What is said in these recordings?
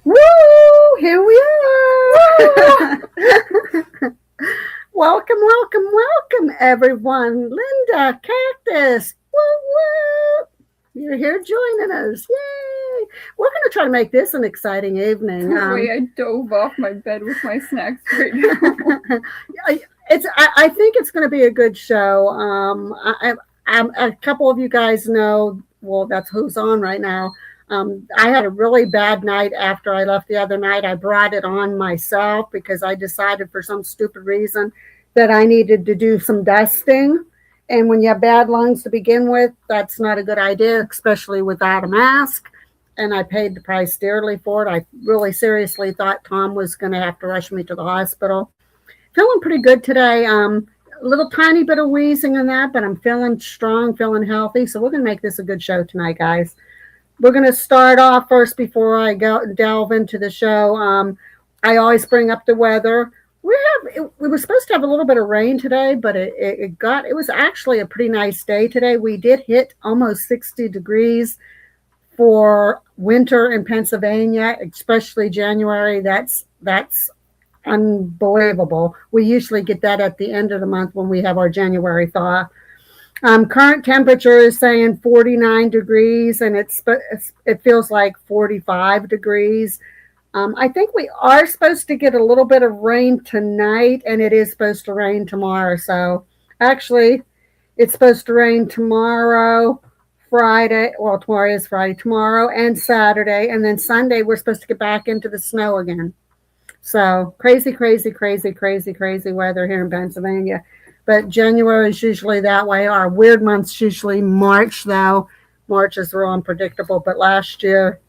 Woo! Here we are. welcome, everyone. Linda, Cactus. Woo woo! You're here joining us. Yay! We're going to try to make this an exciting evening. Wait, I dove off my bed with my snacks right now. I think it's going to be a good show. A couple of you guys know. Well, that's who's on right now. I had a really bad night after I left the other night. I brought it on myself because I decided for some stupid reason that I needed to do some dusting. And when you have bad lungs to begin with, that's not a good idea, especially without a mask. And I paid the price dearly for it. I really seriously thought Tom was going to have to rush me to the hospital. Feeling pretty good today. A little tiny bit of wheezing in that, but I'm feeling strong, feeling healthy. So we're going to make this a good show tonight, guys. We're going to start off first before I delve into the show. I always bring up the weather. We were supposed to have a little bit of rain today, but it was actually a pretty nice day today. We did hit almost 60 degrees for winter in Pennsylvania, especially January. That's unbelievable. We usually get that at the end of the month when we have our January thaw. Current temperature is saying 49 degrees, and it feels like 45 degrees. I think we are supposed to get a little bit of rain tonight, and it is supposed to rain tomorrow. So actually, it's supposed to rain tomorrow, Friday. Well, tomorrow is Friday, tomorrow and Saturday, and then Sunday we're supposed to get back into the snow again. So crazy weather here in Pennsylvania. But January is usually that way. Our weird month's usually March, though. March is real unpredictable. But last year,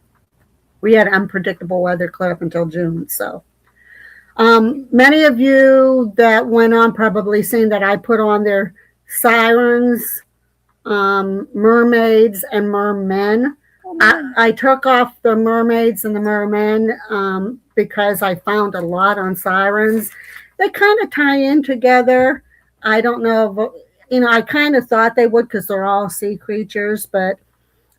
we had unpredictable weather clear up until June. So many of you that went on probably seen that I put on their sirens, mermaids, and mermen. I took off the mermaids and the mermen because I found a lot on sirens. They kind of tie in together. I don't know, I kind of thought they would because they're all sea creatures, but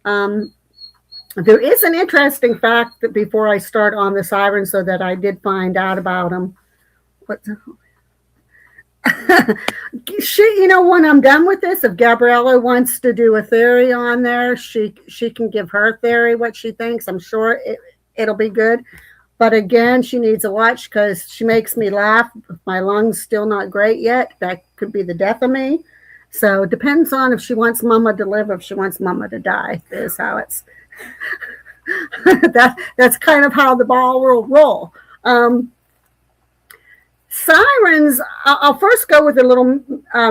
there is an interesting fact that before I start on the sirens, so that I did find out about them. What the when I'm done with this, if Gabriella wants to do a theory on there, she can give her theory, what she thinks. I'm sure it'll be good. But again, she needs a watch because she makes me laugh. If my lungs still not great yet, that could be the death of me. So it depends on if she wants Mama to live or if she wants Mama to die. Is how it's that's kind of how the ball will roll. Sirens, I'll first go with a little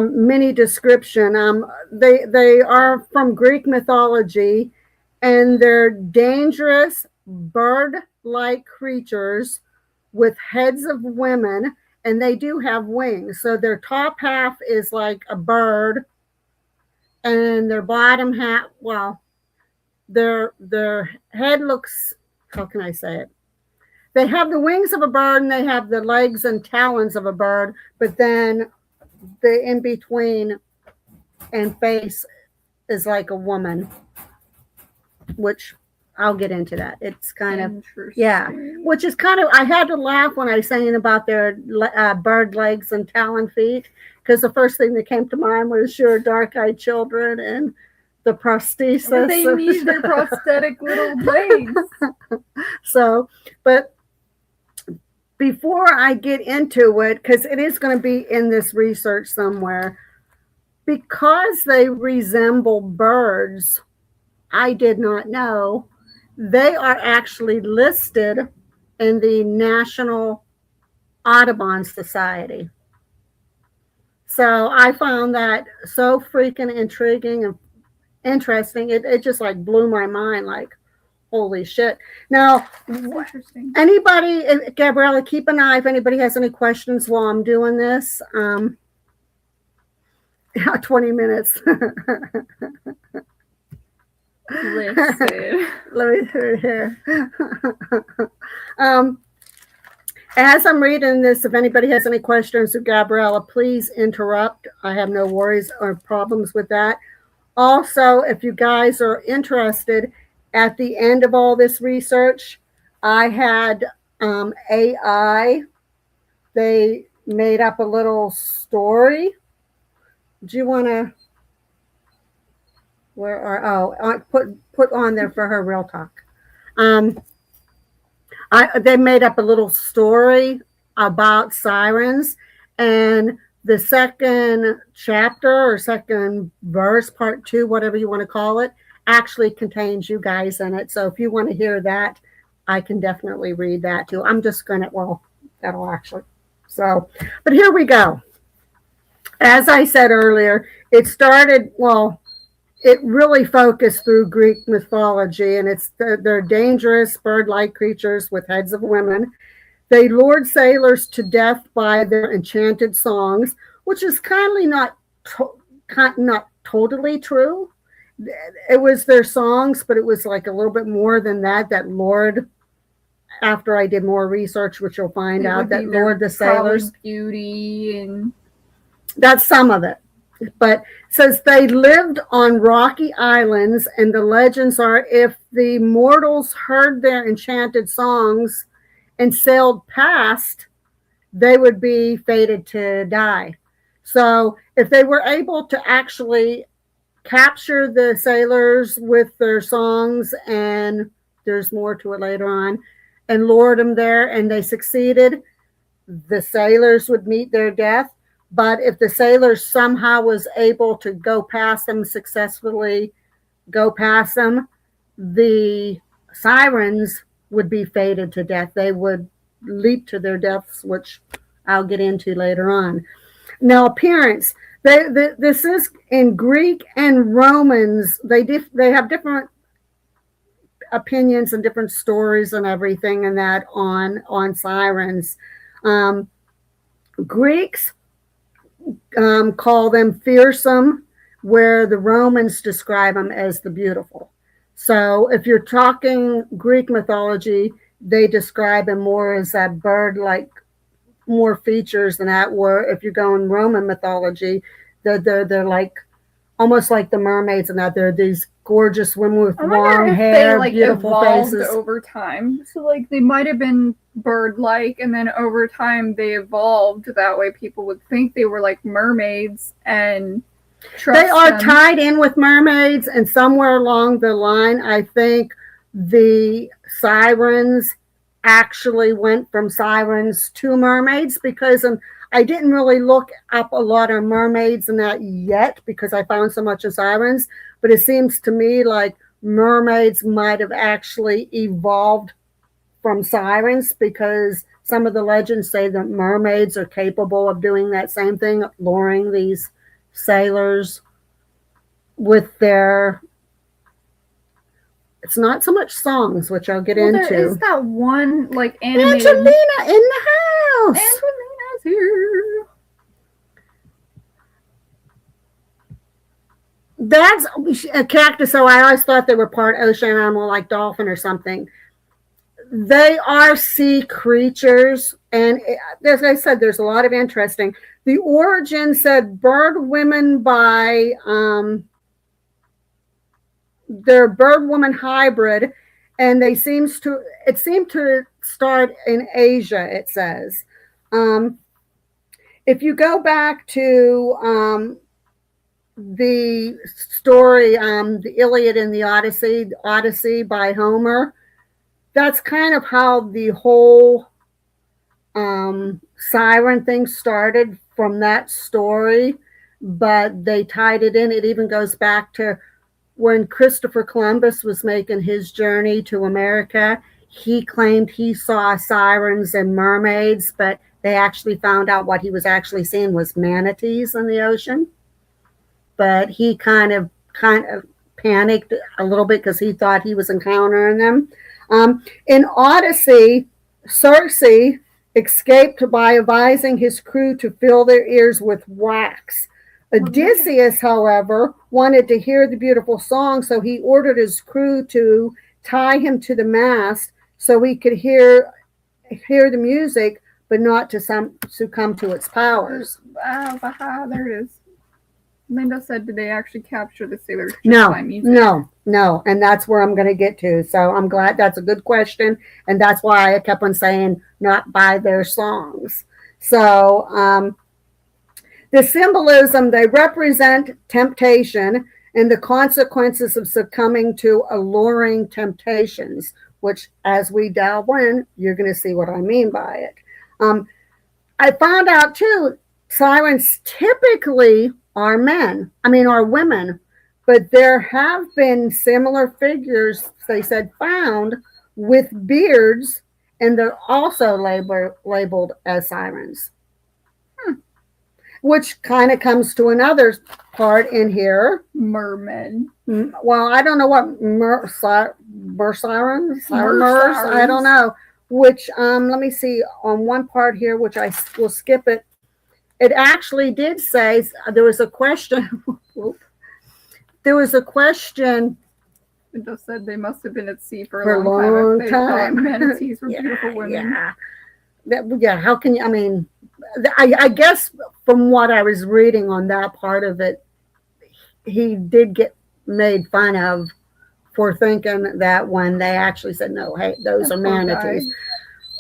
mini description. They are from Greek mythology, and they're dangerous bird-like creatures with heads of women, and they do have wings. So their top half is like a bird, and their bottom half, well, their head looks, how can I say it? They have the wings of a bird and they have the legs and talons of a bird, but then the in between and face is like a woman, which I'll get into that. It's kind of, yeah, which is kind of, I had to laugh when I was saying about their bird legs and talon feet, because the first thing that came to mind was your dark-eyed children and the prosthesis. But they need their prosthetic little legs. So, but before I get into it, because it is going to be in this research somewhere, because they resemble birds, I did not know, they are actually listed in the National Audubon Society. So I found that so freaking intriguing and interesting. It just like blew my mind, like, holy shit. Now, anybody, Gabriella, keep an eye if anybody has any questions while I'm doing this. 20 minutes. Listen. Let me hear here. As I'm reading this, if anybody has any questions of Gabriella, please interrupt. I have no worries or problems with that. Also, if you guys are interested, at the end of all this research, I had AI. They made up a little story. Do you want to? Where are? Put on there for her real talk. Um, they made up a little story about sirens, and the second chapter or second verse, part two, whatever you want to call it, actually contains you guys in it. So if you want to hear that, I can definitely read that too. I'm just gonna, well, that'll actually. So, but here we go. As I said earlier, it started, well, it really focused through Greek mythology, and they're dangerous bird-like creatures with heads of women. They lured sailors to death by their enchanted songs, which is kindly not totally true. It was their songs, but it was like a little bit more than that. That lured. After I did more research, which you'll find out, that lured the sailors. Beauty and that's some of it. But says they lived on rocky islands, and the legends are if the mortals heard their enchanted songs and sailed past, they would be fated to die. So if they were able to actually capture the sailors with their songs, and there's more to it later on, and lured them there, and they succeeded, the sailors would meet their death. But if the sailors somehow was able to go past them successfully, go past them, the sirens would be fated to death. They would leap to their deaths, which I'll get into later on. Now, appearance. This is in Greek and Romans. They have different opinions and different stories and everything and that on sirens. Greeks call them fearsome, where the Romans describe them as the beautiful. So if you're talking Greek mythology, they describe them more as that bird-like, more features than that. Where if you're going Roman mythology, they're like almost like the mermaids, and that they're these gorgeous women with long hair, beautiful faces. Over time, so like they might have been bird-like, and then over time they evolved. That way, people would think they were like mermaids and trust they are them. Tied in with mermaids, and somewhere along the line, I think the sirens actually went from sirens to mermaids, because I didn't really look up a lot of mermaids and that yet because I found so much of sirens, but it seems to me like mermaids might have actually evolved from sirens, because some of the legends say that mermaids are capable of doing that same thing, luring these sailors with their, it's not so much songs, which I'll get into. There is that one like animated. Angelina in the house. Angelina's here. That's a cactus, so I always thought they were part ocean animal, like dolphin or something. They are sea creatures, and as I said, there's a lot of interesting. The origin said bird women by their bird woman hybrid, and it seemed to start in Asia. It says, if you go back to the story, the Iliad and the Odyssey by Homer, that's kind of how the whole siren thing started, from that story, but they tied it in. It even goes back to when Christopher Columbus was making his journey to America. He claimed he saw sirens and mermaids, but they actually found out what he was actually seeing was manatees in the ocean. But he kind of panicked a little bit because he thought he was encountering them. In Odyssey, Circe escaped by advising his crew to fill their ears with wax. Odysseus, however, wanted to hear the beautiful song, so he ordered his crew to tie him to the mast so he could hear the music, but not to succumb to its powers. There it is. Linda said, did they actually capture the sailors just No, by music? no. And that's where I'm going to get to. So I'm glad that's a good question. And that's why I kept on saying not by their songs. So the symbolism, they represent temptation and the consequences of succumbing to alluring temptations, which as we delve in, you're going to see what I mean by it. I found out too, sirens typically are men, are women, but there have been similar figures, they said, found with beards, and they're also labeled as sirens. Which kind of comes to another part in here. Mermen. Well, I don't know what sirens, I don't know. Which let me see on one part here, which I will skip it. It actually did say there was a question. There was a question. It just said they must have been at sea for a long time. If they thought manatees were beautiful women. Yeah. How can you? I guess from what I was reading on that part of it, he did get made fun of for thinking that when they actually said, no, hey, those are manatees.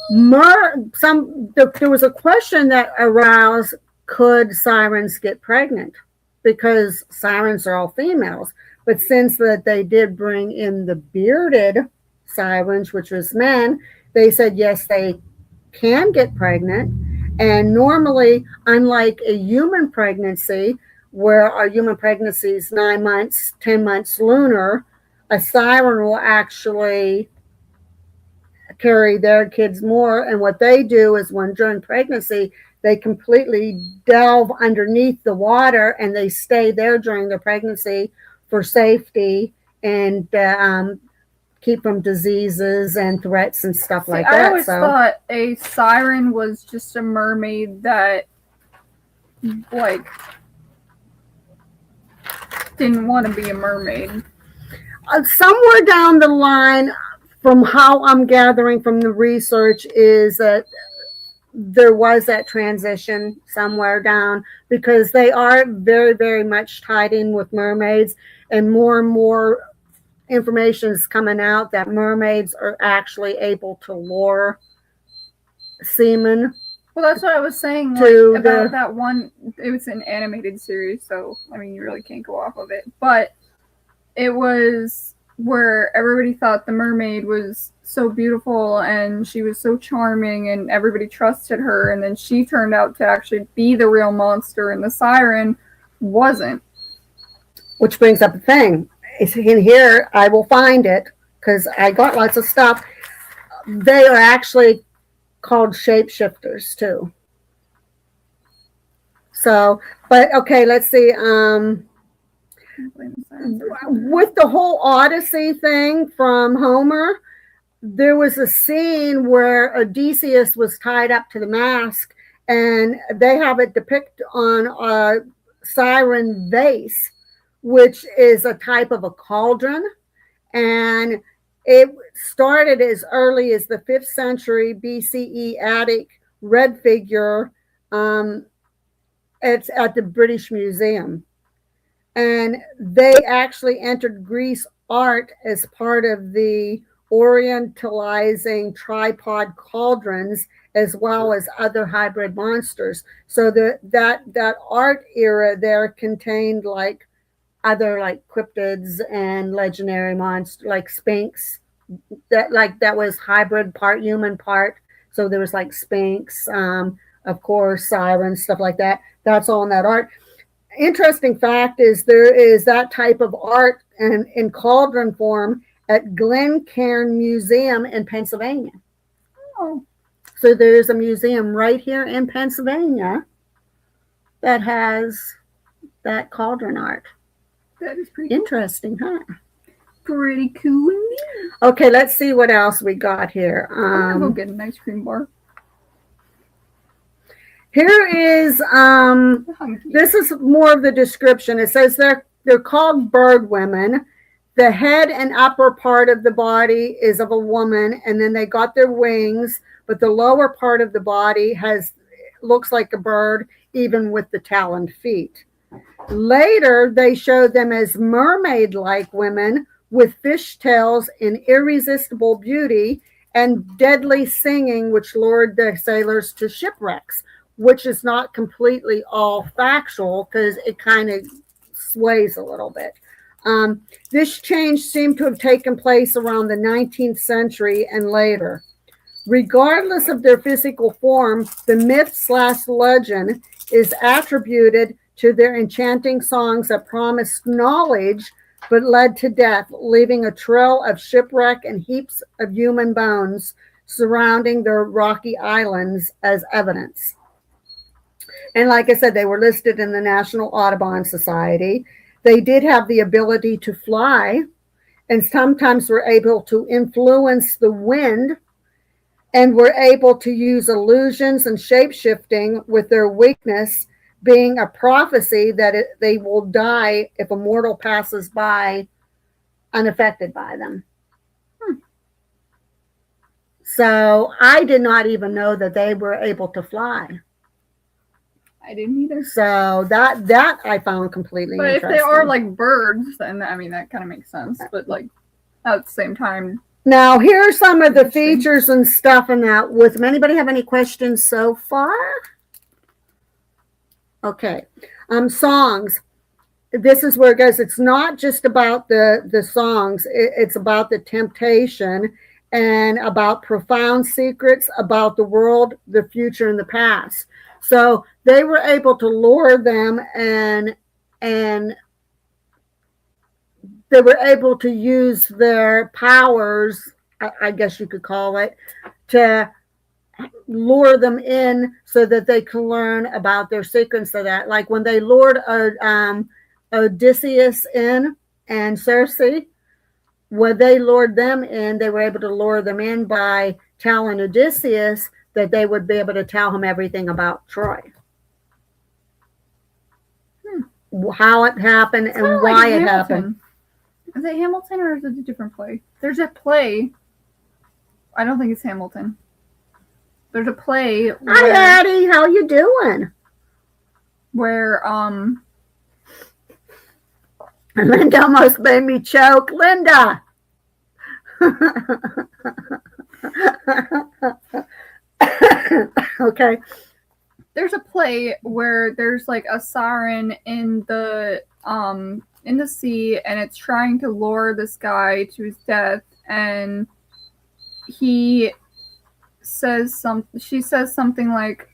There was a question that aroused, could sirens get pregnant? Because sirens are all females. But since that they did bring in the bearded sirens, which was men, they said, yes, they can get pregnant. And normally, unlike a human pregnancy, where a human pregnancy is 9 months, 10 months lunar, a siren will actually carry their kids more. And what they do is when during pregnancy, they completely delve underneath the water and they stay there during the pregnancy for safety and keep from diseases and threats and stuff like that. I always thought a siren was just a mermaid that, like, didn't want to be a mermaid. Somewhere down the line, from how I'm gathering from the research, is that there was that transition somewhere down, because they are very, very much tied in with mermaids, and more information is coming out that mermaids are actually able to lure semen. Well, that's what I was saying about that one. It was an animated series, so you really can't go off of it. But it was where everybody thought the mermaid was so beautiful and she was so charming and everybody trusted her, and then she turned out to actually be the real monster, and the siren wasn't. Which brings up the thing. It's in here. I will find it because I got lots of stuff. They are actually called shapeshifters too. So, but okay, let's see. With the whole Odyssey thing from Homer, there was a scene where Odysseus was tied up to the mast, and they have it depicted on a siren vase, which is a type of a cauldron. And it started as early as the 5th century BCE Attic red figure. It's at the British Museum. And they actually entered Greece art as part of the orientalizing tripod cauldrons, as well as other hybrid monsters. So that art era there contained like other like cryptids and legendary monsters, like Sphinx. That was hybrid, part human, part. So there was like Sphinx, of course, sirens, stuff like that. That's all in that art. Interesting fact is there is that type of art in cauldron form at Glencairn Museum in Pennsylvania. Oh. So there's a museum right here in Pennsylvania that has that cauldron art. That is pretty interesting, huh? Pretty cool. Okay, let's see what else we got here. I'm gonna go get an ice cream bar. Here is this is more of the description. It says they're called bird women. The head and upper part of the body is of a woman, and then they got their wings, but the lower part of the body looks like a bird, even with the taloned feet. Later, they showed them as mermaid-like women with fishtails in irresistible beauty and deadly singing, which lured the sailors to shipwrecks, which is not completely all factual because it kind of sways a little bit. This change seemed to have taken place around the 19th century and later. Regardless of their physical form, the myth/legend is attributed to their enchanting songs that promised knowledge but led to death, leaving a trail of shipwreck and heaps of human bones surrounding their rocky islands as evidence. And like I said, they were listed in the National Audubon Society. They did have the ability to fly and sometimes were able to influence the wind and were able to use illusions and shape-shifting, with their weakness being a prophecy that they will die if a mortal passes by unaffected by them. So I did not even know that they were able to fly. I didn't either. So that I found completely interesting. But if they are like birds, then I mean that kind of makes sense. But like at the same time. Now here are some of the features and stuff in that. With anybody have any questions so far? Okay. Songs. This is where it goes. It's not just about the songs. It's about the temptation and about profound secrets about the world, the future, and the past. So they were able to lure them and they were able to use their powers, I guess you could call it, to lure them in so that they can learn about their secrets of that. Like when they lured Odysseus in and Circe, when they lured them in, they were able to lure them in by telling Odysseus that they would be able to tell him everything about Troy. How it happened and why it happened. Is it Hamilton or is it a different play? There's a play. I don't think it's Hamilton. There's a play. Hi, Addie. How you doing? Where Linda almost made me choke. Linda. Okay. There's a play where there's like a siren in the sea, and it's trying to lure this guy to his death, and she says something like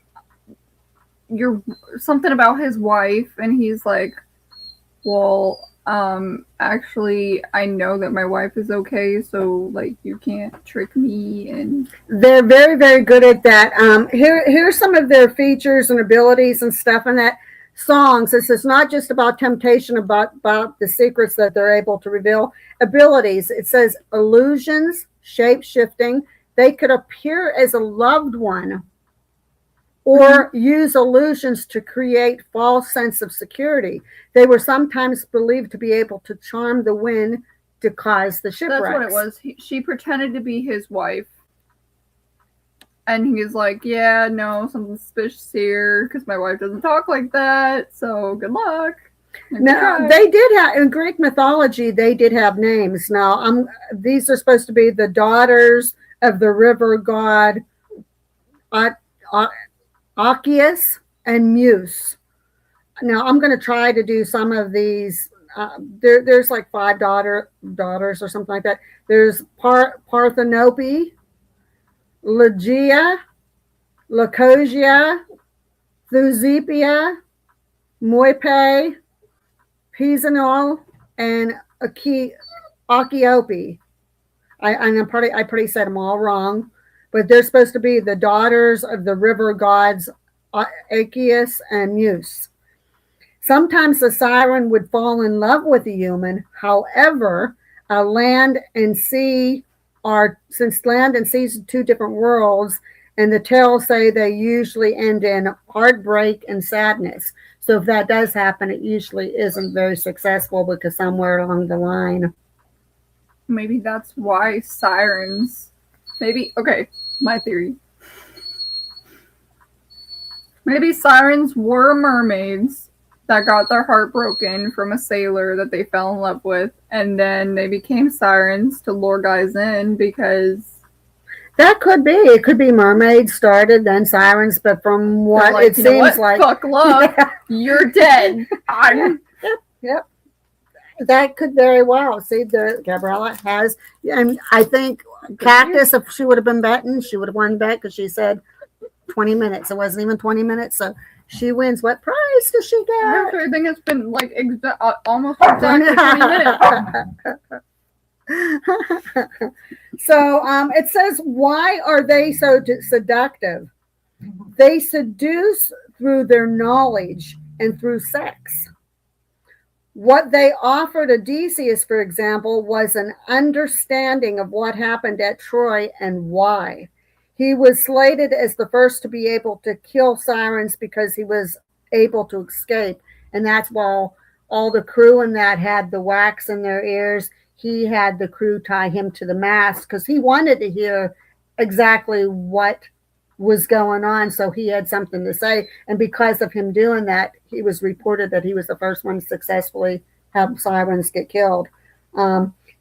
you're something about his wife, and he's like, well, actually I know that my wife is okay, so like you can't trick me. And they're very, very good at that. Here's some of their features and abilities and stuff in that songs. This is not just about temptation, about the secrets that they're able to reveal. Abilities, it says illusions, shape-shifting. They could appear as a loved one or use illusions to create false sense of security. They were sometimes believed to be able to charm the wind to cause the shipwrecks. That's what it was. She pretended to be his wife. And he's like, yeah, no, something suspicious here because my wife doesn't talk like that, so good luck. Now, they did have, in Greek mythology, they did have names. Now, these are supposed to be the daughters of the river god Arceus and Muse. Now, I'm going to try to do some of these. There's like 5 daughters or something like that. There's Parthenope, Ligeia, Lacosia, Theusipia, Moipe, Pisanol, and Achiope. I probably said them all wrong, but they're supposed to be the daughters of the river gods Arceus and Muse. Sometimes the siren would fall in love with a human. However, land and sea since land and sea are 2 different worlds, and the tales say they usually end in heartbreak and sadness. So if that does happen, it usually isn't very successful because somewhere along the line. Maybe that's why sirens. Okay, my theory. Maybe sirens were mermaids that got their heart broken from a sailor that they fell in love with, and then they became sirens to lure guys in because that could be. It could be mermaids started, then sirens, but from what it seems like, fuck love, you're dead. Yep. That could very well. See, Gabriella has, and I think Cactus, if she would have been betting, she would have won bet because she said 20 minutes. It wasn't even 20 minutes, so she wins. What prize does she get? I think it's been like almost exactly 20 minutes. So it says, why are they so seductive? They seduce through their knowledge and through sex. What they offered Odysseus, for example, was an understanding of what happened at Troy and why. He was slated as the first to be able to kill Sirens because he was able to escape. And that's why all the crew in that had the wax in their ears. He had the crew tie him to the mast because he wanted to hear exactly what was going on, so he had something to say. And because of him doing that, he was reported that he was the first one to successfully have Sirens get killed.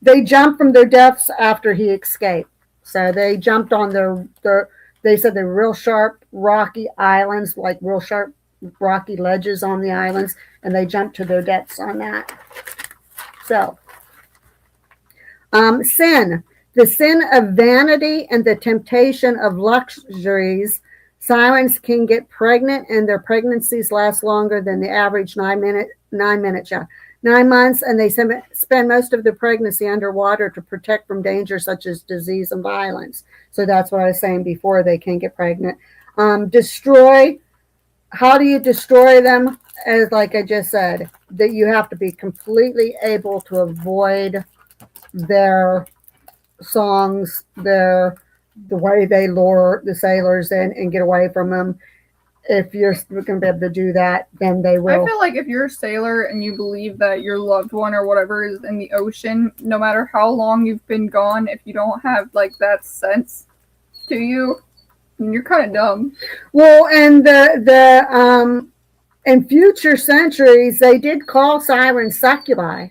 They jumped from their deaths after he escaped. So they jumped on they said they're real sharp, rocky islands, like real sharp, rocky ledges on the islands, and they jumped to their deaths on that. So, sin. The sin of vanity and the temptation of luxuries. Sirens can get pregnant, and their pregnancies last longer than the average 9 minutes, 9 months, and they spend most of their pregnancy underwater to protect from danger such as disease and violence. So that's what I was saying before, they can get pregnant. Destroy. How do you destroy them? As like I just said, that you have to be completely able to avoid their songs, the way they lure the sailors in and get away from them. If you're going to be able to do that, then they will. I feel like if you're a sailor and you believe that your loved one or whatever is in the ocean, no matter how long you've been gone, if you don't have like that sense to you, you're kind of dumb. Well, and in future centuries, they did call sirens succubi,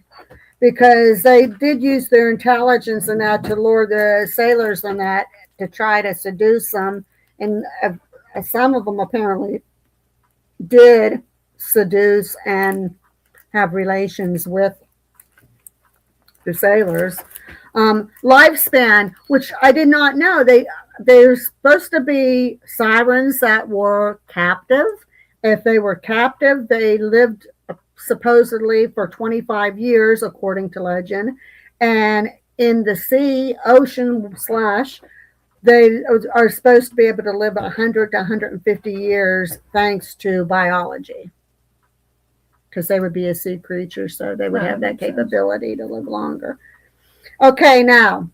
because they did use their intelligence and that to lure the sailors and that to try to seduce them. And some of them apparently did seduce and have relations with the sailors. Lifespan, which I did not know. They're supposed to be sirens that were captive. If they were captive, they lived supposedly for 25 years, according to legend. And in the sea, ocean slash, they are supposed to be able to live 100 to 150 years thanks to biology. Because they would be a sea creature, so they would have that capability to live longer. Okay, now,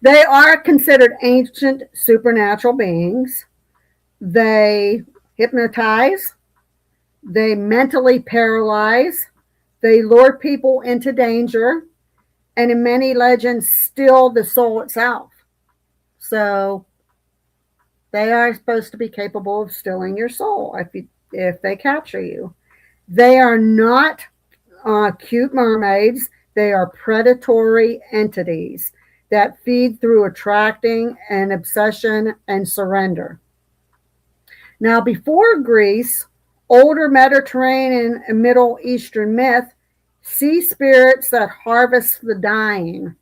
they are considered ancient supernatural beings. They hypnotize. They mentally paralyze. They lure people into danger. And in many legends, steal the soul itself. So they are supposed to be capable of stealing your soul if they capture you. They are not cute mermaids. They are predatory entities that feed through attracting and obsession and surrender. Now, before Greece, older Mediterranean and Middle Eastern myth, sea spirits that harvest the dying,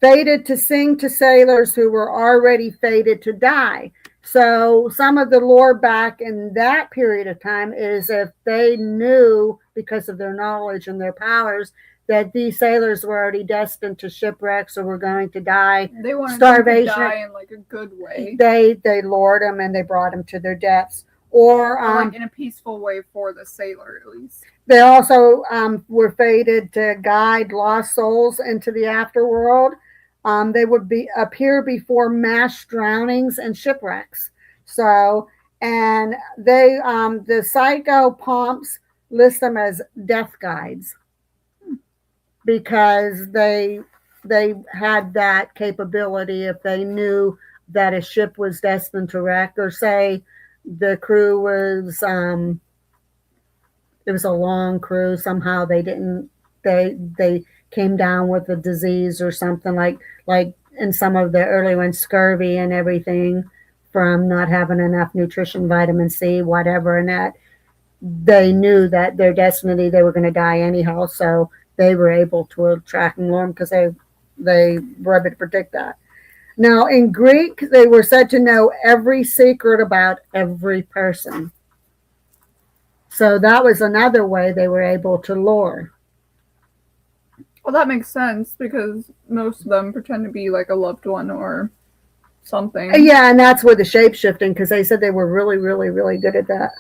fated to sing to sailors who were already fated to die. So some of the lore back in that period of time is if they knew, because of their knowledge and their powers, that these sailors were already destined to shipwrecks or were going to die. They wanted starvation. Them to die in like a good way. They lured them and they brought them to their deaths. Or like in a peaceful way for the sailor, at least. They also were fated to guide lost souls into the afterworld. They would appear before mass drownings and shipwrecks. So, and they the psychopomps list them as death guides because they had that capability if they knew that a ship was destined to wreck, or say the crew was it was a long cruise. Somehow they didn't they came down with a disease or something like in some of the early ones, scurvy and everything from not having enough nutrition, vitamin C, whatever, and that they knew that their destiny, they were going to die anyhow, so they were able to attract and lure them because they were able to predict that. Now, in Greek, they were said to know every secret about every person. So that was another way they were able to lure. Well, that makes sense because most of them pretend to be like a loved one or something. Yeah, and that's where the shape shifting, because they said they were really, really, really good at that.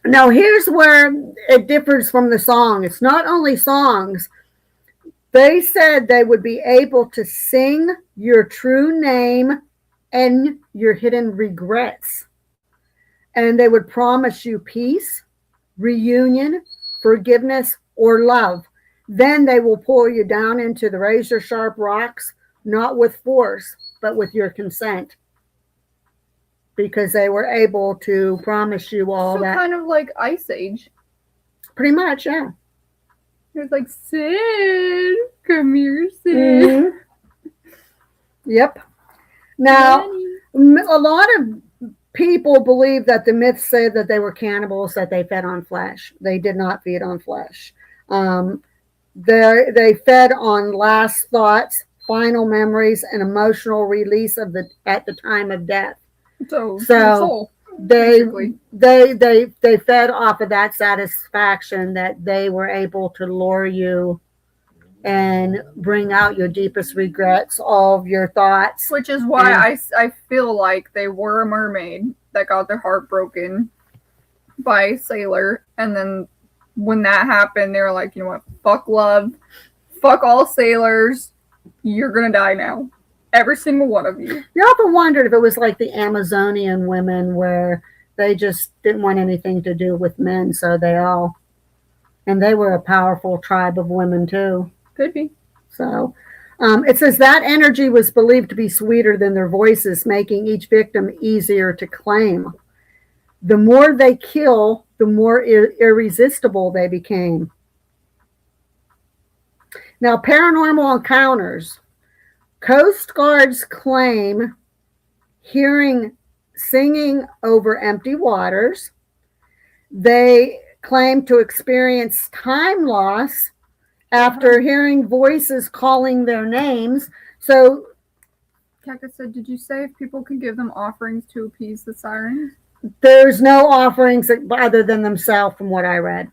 Now, here's where it differs from the song. It's not only songs. They said they would be able to sing your true name and your hidden regrets. And they would promise you peace, reunion, forgiveness, or love. Then they will pull you down into the razor sharp rocks, not with force, but with your consent. Because they were able to promise you all that. Kind of like Ice Age. Pretty much, yeah. It was like, Sid, come here, Sid. Mm-hmm. Yep. Now, a lot of people believe that the myths say that they were cannibals, that they fed on flesh. They did not feed on flesh. They fed on last thoughts, final memories, and emotional release at the time of death. So they fed off of that satisfaction that they were able to lure you and bring out your deepest regrets, all of your thoughts. Which is why I feel like they were a mermaid that got their heart broken by a sailor, and then when that happened, they were like, you know what, fuck love, fuck all sailors, you're gonna die now. Every single one of you. You often wondered if it was like the Amazonian women where they just didn't want anything to do with men, so they were a powerful tribe of women too. Could be. So it says that energy was believed to be sweeter than their voices, making each victim easier to claim. The more they kill, the more irresistible they became. Now, paranormal encounters. Coast Guards claim hearing singing over empty waters. They claim to experience time loss after hearing voices calling their names. So, Kaka said, did you say if people can give them offerings to appease the sirens? There's no offerings other than themselves, from what I read.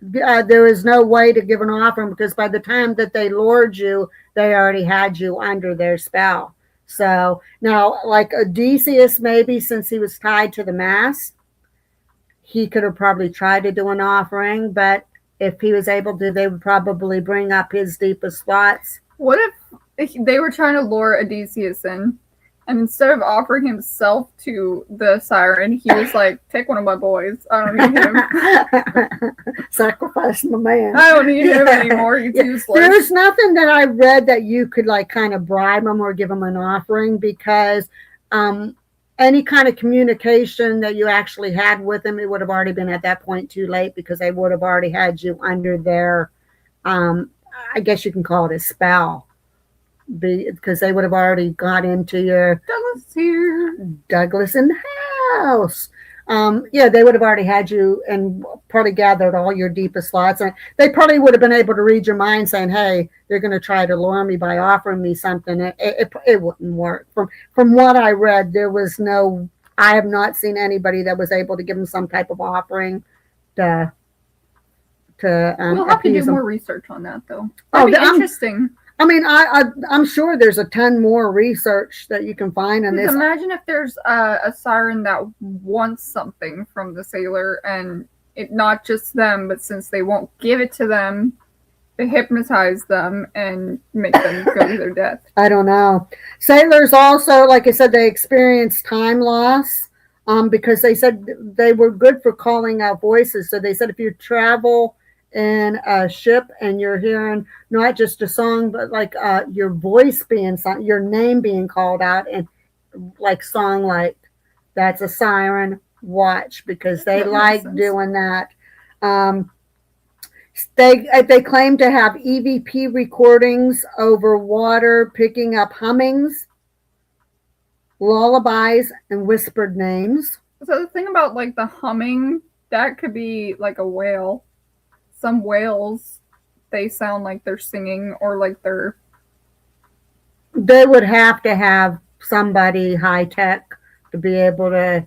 There is no way to give an offering because by the time that they lured you, they already had you under their spell. So now, like Odysseus, maybe since he was tied to the mast, he could have probably tried to do an offering, but if he was able to, they would probably bring up his deepest thoughts. What if they were trying to lure Odysseus in, and instead of offering himself to the siren, he was like, take one of my boys. I don't need him. Sacrifice my man. I don't need him anymore. He's useless. There's nothing that I read that you could like kind of bribe him or give him an offering because any kind of communication that you actually had with him, it would have already been at that point too late because they would have already had you under their, I guess you can call it a spell. Because they would have already got into your Douglas here. Douglas in the house. Yeah, they would have already had you and probably gathered all your deepest thoughts. And they probably would have been able to read your mind saying, hey, they're going to try to lure me by offering me something. It wouldn't work. From what I read, I have not seen anybody that was able to give them some type of offering to we'll have to do more research on that, though. That'd be interesting. I mean, I'm sure there's a ton more research that you can find on this. Imagine if there's a siren that wants something from the sailor, and it not just them, but since they won't give it to them, they hypnotize them and make them go to their death. I don't know. Sailors also, like I said, they experience time loss because they said they were good for calling out voices. So they said if you travel in a ship and you're hearing not just a song, but like your voice being sung, your name being called out, and like song, like that's a siren, watch because they like doing that. They claim to have EVP recordings over water, picking up hummings, lullabies, and whispered names. So the thing about like the humming, that could be like a whale. Some whales, they sound like they're singing or like they're. They would have to have somebody high tech to be able to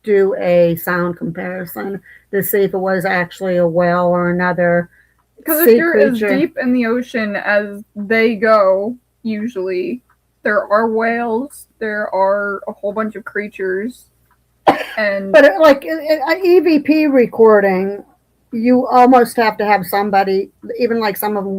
do a sound comparison to see if it was actually a whale or another. Because if you're as deep in the ocean as they go, usually there are whales, there are a whole bunch of creatures, and but like an EVP recording, you almost have to have somebody. Even like some of them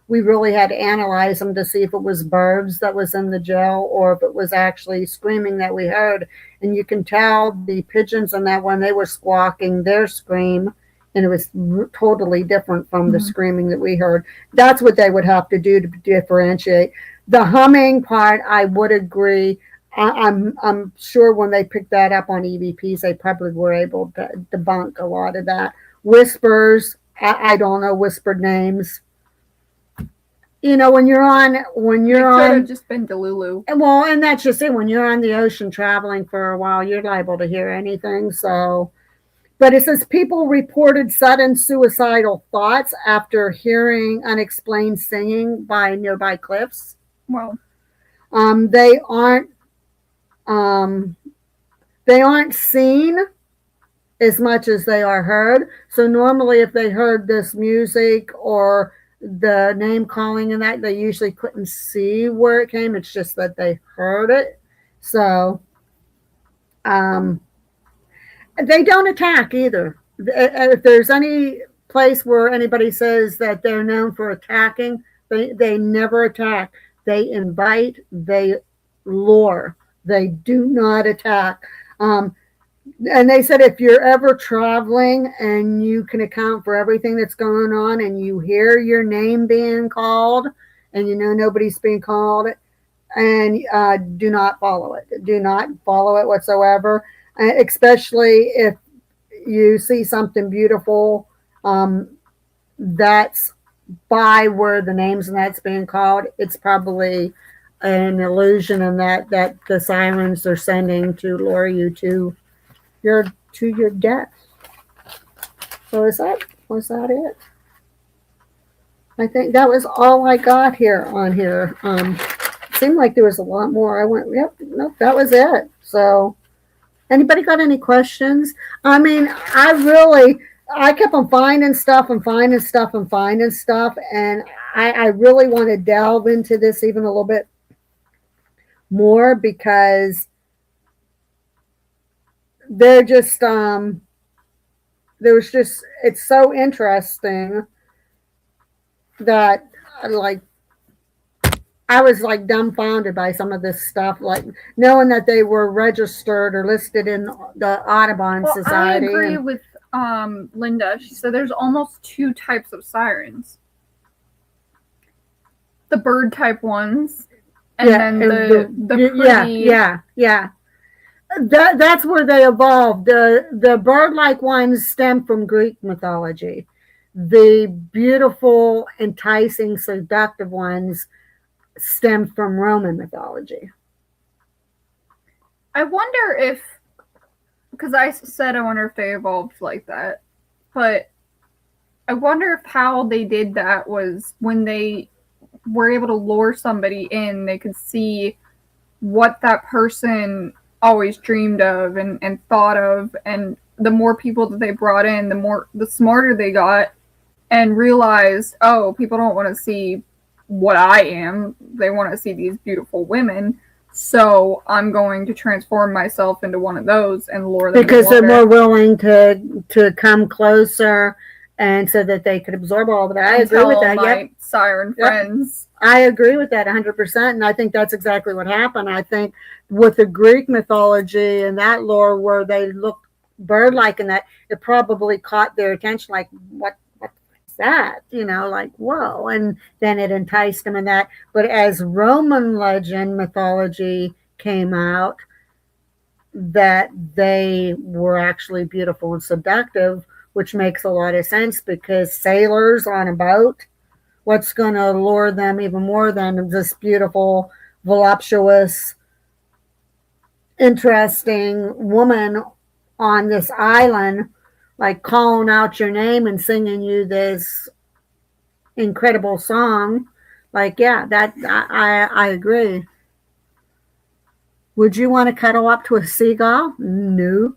we really had to analyze them to see if it was birds that was in the gel or if it was actually screaming that we heard. And you can tell the pigeons in that when they were squawking their scream, and it was totally different from the screaming that we heard. That's what they would have to do to differentiate. The humming part, I would agree. I'm sure when they picked that up on EVPs, they probably were able to debunk a lot of that. Whispers, I don't know, whispered names. You know, when you're on, it could have just been Delulu. Well, and that's just it. When you're on the ocean traveling for a while, you're liable to hear anything. So, but it says people reported sudden suicidal thoughts after hearing unexplained singing by nearby cliffs. Well, they aren't seen as much as they are heard. So normally, if they heard this music or the name calling and that, they usually couldn't see where it came. It's just that they heard it. So they don't attack either. If there's any place where anybody says that they're known for attacking, they never attack. They invite, they lure. They do not attack. And they said if you're ever traveling and you can account for everything that's going on and you hear your name being called and you know nobody's being called, and do not follow it. Do not follow it whatsoever, especially if you see something beautiful that's by where the names and that's being called. It's probably an illusion and that the sirens are sending to lure you to your death. So was that it? I think that was all I got here on here. It seemed like there was a lot more. I went, yep, nope, that was it. So anybody got any questions? I mean, I kept on finding stuff, and I really want to delve into this even a little bit more because they're just it's so interesting that I was like dumbfounded by some of this stuff, like knowing that they were registered or listed in the Audubon Society. I agree with Linda. She said there's almost 2 types of sirens. The bird type ones and then the pretty... Yeah. That's where they evolved. The bird-like ones stem from Greek mythology. The beautiful, enticing, seductive ones stem from Roman mythology. I wonder if, because I said I wonder if they evolved like that, but I wonder if how they did that was when they were able to lure somebody in, they could see what that person always dreamed of and thought of, and the more people that they brought in, the smarter they got and realized, oh, people don't want to see what I am, they want to see these beautiful women, so I'm going to transform myself into one of those and lure them because they're more willing to come closer, and so that they could absorb all of that. I agree with that. Yep. Siren friends. I agree with that 100%, and I think that's exactly what happened. I think with the Greek mythology and that lore where they look bird-like and that, it probably caught their attention, like, what's that? You know, like, whoa. And then it enticed them in that. But as Roman legend mythology came out, that they were actually beautiful and seductive, which makes a lot of sense because sailors on a boat, what's going to lure them even more than this beautiful, voluptuous, interesting woman on this island, like calling out your name and singing you this incredible song? Like, yeah, that I agree. Would you want to cuddle up to a seagull? No.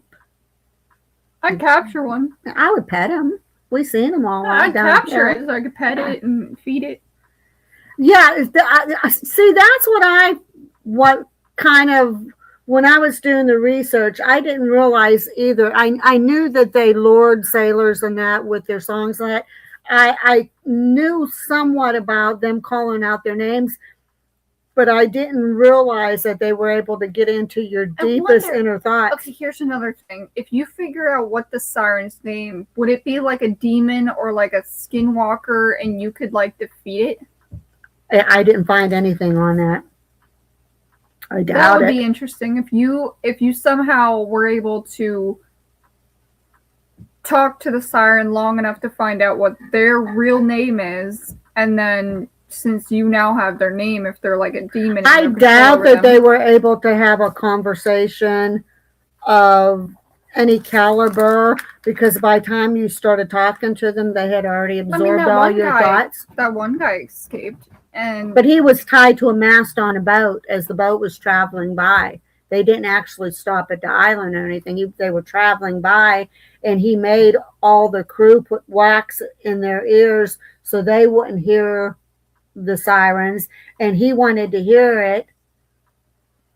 I'd capture one. I would pet him. We've seen them all. I'd capture it so I could pet it and feed it. Yeah, see, that's what kind of, when I was doing the research, I didn't realize either. I knew that they lured sailors and that with their songs and that. I knew somewhat about them calling out their names, but I didn't realize that they were able to get into your deepest inner thoughts. Okay, here's another thing. If you figure out what the siren's name, would it be like a demon or like a skinwalker and you could like defeat it? I didn't find anything on that. I doubt it. That would be interesting if you somehow were able to talk to the siren long enough to find out what their real name is, and then since you now have their name, if they're like a demon, I doubt that they were able to have a conversation of any caliber, because by the time you started talking to them, they had already absorbed all your thoughts. That one guy escaped, but he was tied to a mast on a boat as the boat was traveling by. They didn't actually stop at the island or anything. They were traveling by, and he made all the crew put wax in their ears so they wouldn't hear the sirens, and he wanted to hear it.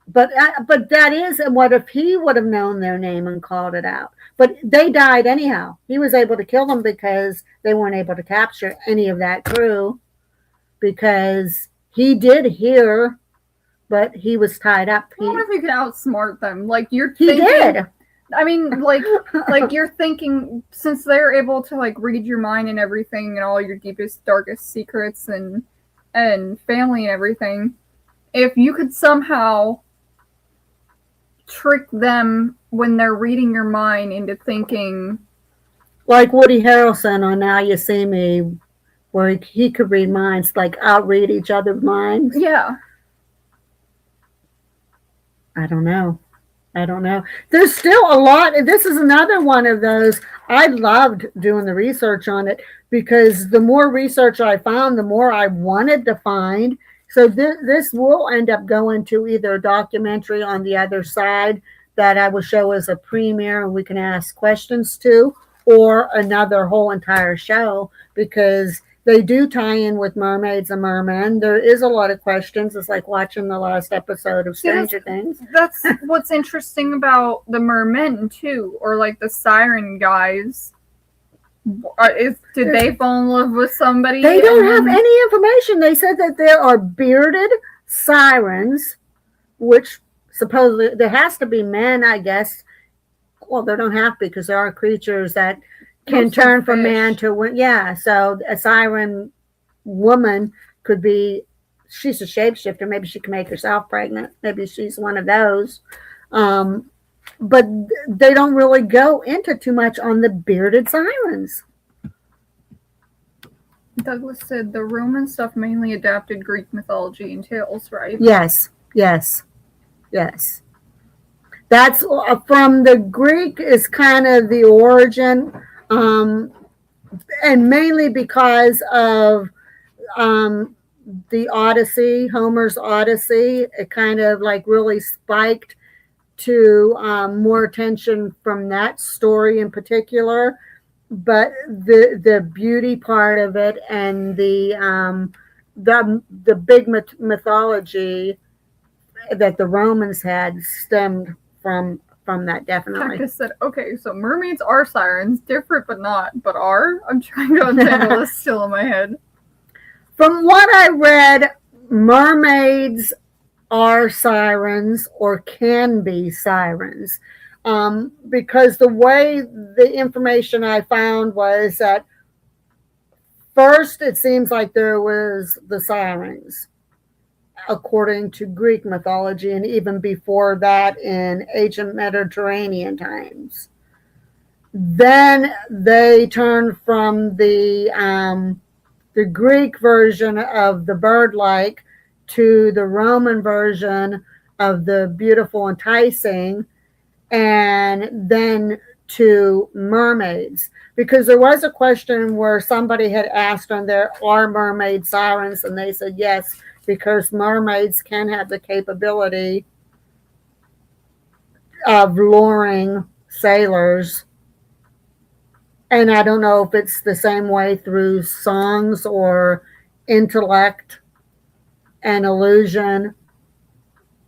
But that is, and what if he would have known their name and called it out? But they died anyhow. He was able to kill them because they weren't able to capture any of that crew, because he did hear, but he was tied up. I wonder if you could outsmart them. Like you're thinking, he did. I mean, like you're thinking, since they're able to like read your mind and everything and all your deepest, darkest secrets and family and everything, if you could somehow trick them when they're reading your mind into thinking, like Woody Harrelson on Now You See Me, where he could read minds, like outread each other's minds. Yeah. I don't know. There's still a lot. This is another one of those. I loved doing the research on it, because the more research I found, the more I wanted to find. So this will end up going to either a documentary on the other side that I will show as a premiere and we can ask questions to, or another whole entire show, because they do tie in with mermaids and mermen. There is a lot of questions. It's like watching the last episode of Stranger Things. That's what's interesting about the mermen too, or like the siren guys. Did they fall in love with somebody? They don't have any information. They said that there are bearded sirens, which supposedly there has to be men, I guess. Well, they don't have to, because there are creatures that can turn from man to woman. Yeah, so a siren woman could be, she's a shapeshifter. Maybe she can make herself pregnant. Maybe she's one of those. But they don't really go into too much on the bearded sirens. Douglas said the Roman stuff mainly adapted Greek mythology and tales, right? Yes. That's from the Greek is kind of the origin, and mainly because of the Odyssey, Homer's Odyssey. It kind of like really spiked to more attention from that story in particular. But the beauty part of it and the big mythology that the Romans had stemmed from that, definitely. Cactus said, okay, so mermaids are sirens, different but not, but are? I'm trying to untangle this still in my head. From what I read, mermaids are sirens or can be sirens. Because the way the information I found was that first it seems like there was the sirens. according to Greek mythology, and even before that in ancient Mediterranean times. Then they turned from the Greek version of the bird-like to the Roman version of the beautiful, enticing, and then to mermaids. Because there was a question where somebody had asked on there, are mermaids sirens? And they said yes, because mermaids can have the capability of luring sailors. And I don't know if it's the same way through songs or intellect and illusion.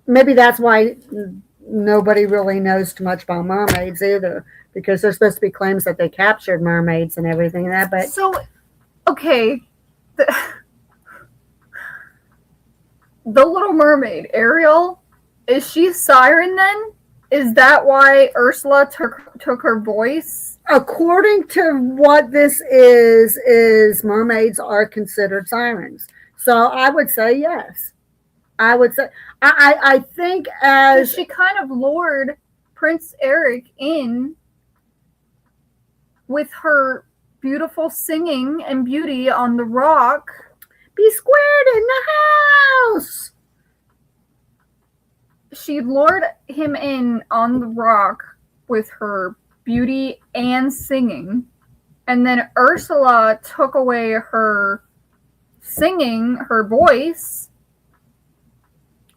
Maybe that's why nobody really knows too much about mermaids either, because there's supposed to be claims that they captured mermaids and everything like that. But so, okay, the Little Mermaid, Ariel, is she a siren then? Is that why Ursula took her voice? According to what this is mermaids are considered sirens. So I would say yes. I would say I think as she kind of lured Prince Eric in with her beautiful singing and beauty on the rock. Be squared in the house. She lured him in on the rock with her beauty and singing, and then Ursula took away her singing, her voice.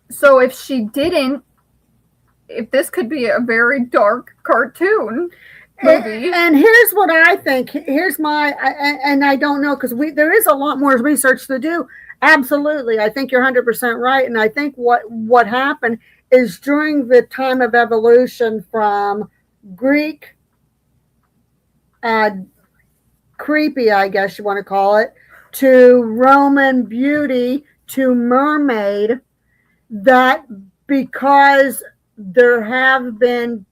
So if this could be a very dark cartoon movie. And here's what I think. Here's my, and I don't know, because there is a lot more research to do. Absolutely. I think you're 100% right. And I think what happened is during the time of evolution from Greek, creepy, I guess you want to call it, to Roman beauty, to mermaid, that because there have been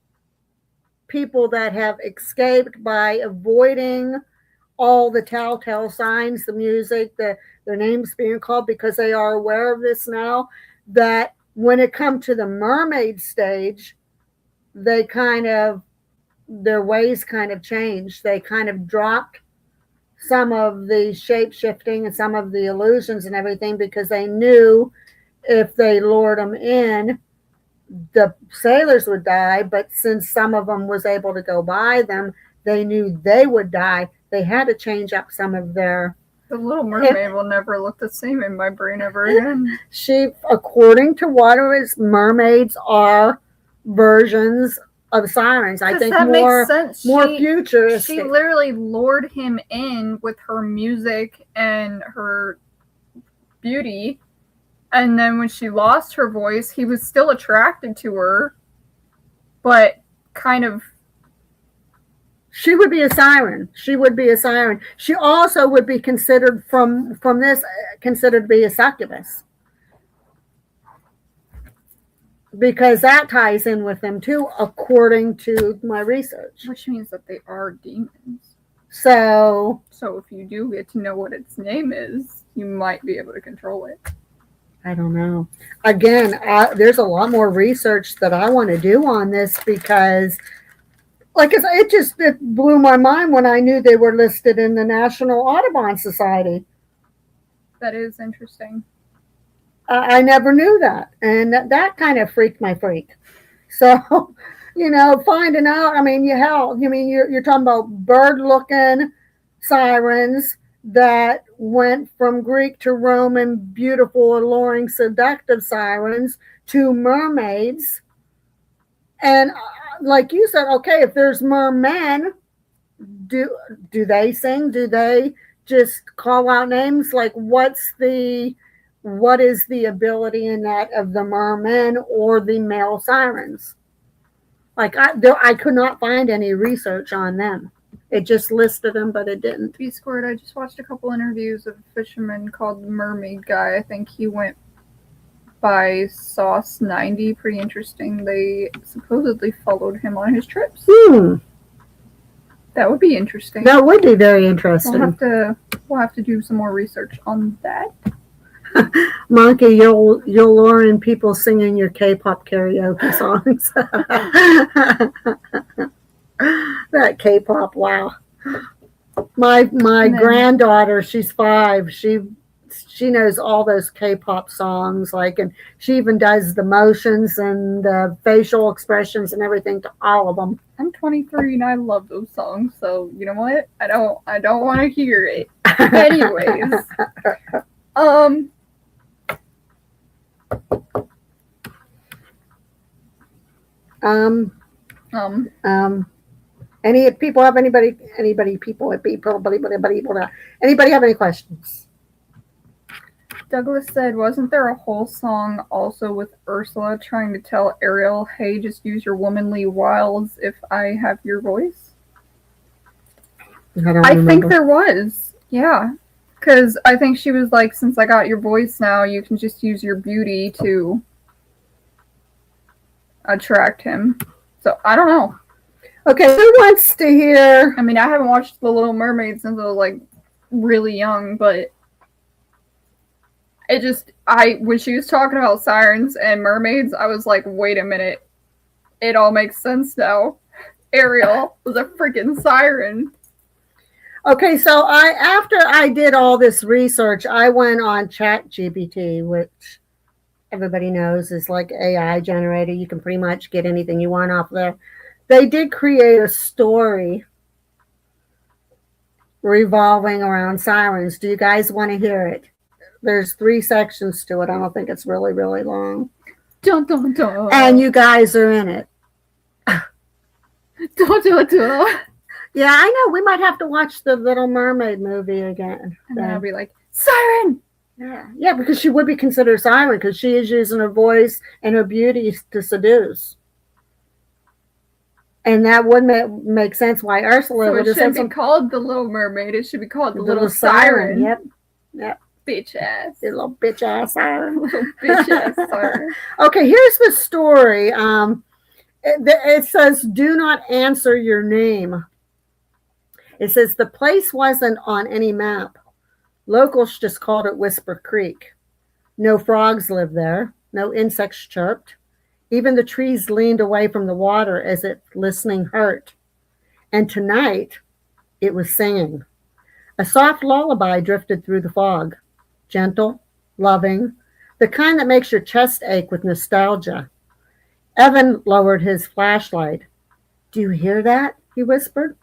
people that have escaped by avoiding all the telltale signs, the music, their names being called, because they are aware of this now, that when it comes to the mermaid stage, they their ways kind of changed. They kind of dropped some of the shape shifting and some of the illusions and everything, because they knew if they lured them in, the sailors would die. But since some of them was able to go by them, they knew they would die. They had to change up some of their... The Little Mermaid will never look the same in my brain ever again. According to what it is, mermaids are versions of sirens. I think more futuristic. She literally lured him in with her music and her beauty, and then when she lost her voice, he was still attracted to her, but kind of... She would be a siren. She would be a siren. She also would be considered considered to be a succubus, because that ties in with them too, according to my research. Which means that they are demons. So if you do get to know what its name is, you might be able to control it. I don't know. Again, there's a lot more research that I want to do on this, because like it blew my mind when I knew they were listed in the National Audubon Society. That is interesting. I never knew that, and that kind of freaked my freak. So, finding out. I mean, you're talking about bird-looking sirens that went from Greek to Roman, beautiful, alluring, seductive sirens, to mermaids. And like you said, okay, if there's mermen, do they sing? Do they just call out names? Like, what is the ability in that of the mermen or the male sirens? Like, I could not find any research on them. It just listed them, but it didn't. B squared. I just watched a couple interviews of a fisherman called the Mermaid Guy. I think he went by Sauce 90. Pretty interesting. They supposedly followed him on his trips. That would be interesting. That would be very interesting. We'll have to do some more research on that. Monkey, you'll learn people singing your K-pop karaoke songs. That K-pop, wow. My granddaughter, she's 5. She knows all those K-pop songs, like, and she even does the motions and the facial expressions and everything to all of them. I'm 23 and I love those songs, so you know what? I don't want to hear it. Anyways, Any people have anybody have any questions? Douglas said, wasn't there a whole song also with Ursula trying to tell Ariel, hey, just use your womanly wiles if I have your voice? I think there was. Yeah. Because I think she was like, since I got your voice now, you can just use your beauty to attract him. So, I don't know. Okay, who wants to hear? I mean, I haven't watched The Little Mermaid since I was, like, really young, but it just, when she was talking about sirens and mermaids, I was like, wait a minute. It all makes sense now. Ariel was a freaking siren. Okay, so after I did all this research, I went on ChatGPT, which everybody knows is like AI generator. You can pretty much get anything you want off there. They did create a story revolving around sirens. Do you guys want to hear it? There's 3 sections to it. I don't think it's really, really long. Dun, dun, dun. And you guys are in it. Dun, dun, dun. Yeah, I know. We might have to watch the Little Mermaid movie again. And then I'll be like, siren! Yeah, because she would be considered a siren because she is using her voice and her beauty to seduce. And that would make sense why Ursula so would have said be called the Little Mermaid. It should be called the Little Siren. Yep. Bitch ass. The little bitch ass siren. Little bitch ass siren. Okay, here's the story. It says, do not answer your name. It says the place wasn't on any map. Locals just called it Whisper Creek. No frogs lived there. No insects chirped. Even the trees leaned away from the water as if listening hurt. And tonight, it was singing. A soft lullaby drifted through the fog. Gentle, loving, the kind that makes your chest ache with nostalgia. Evan lowered his flashlight. Do you hear that? He whispered.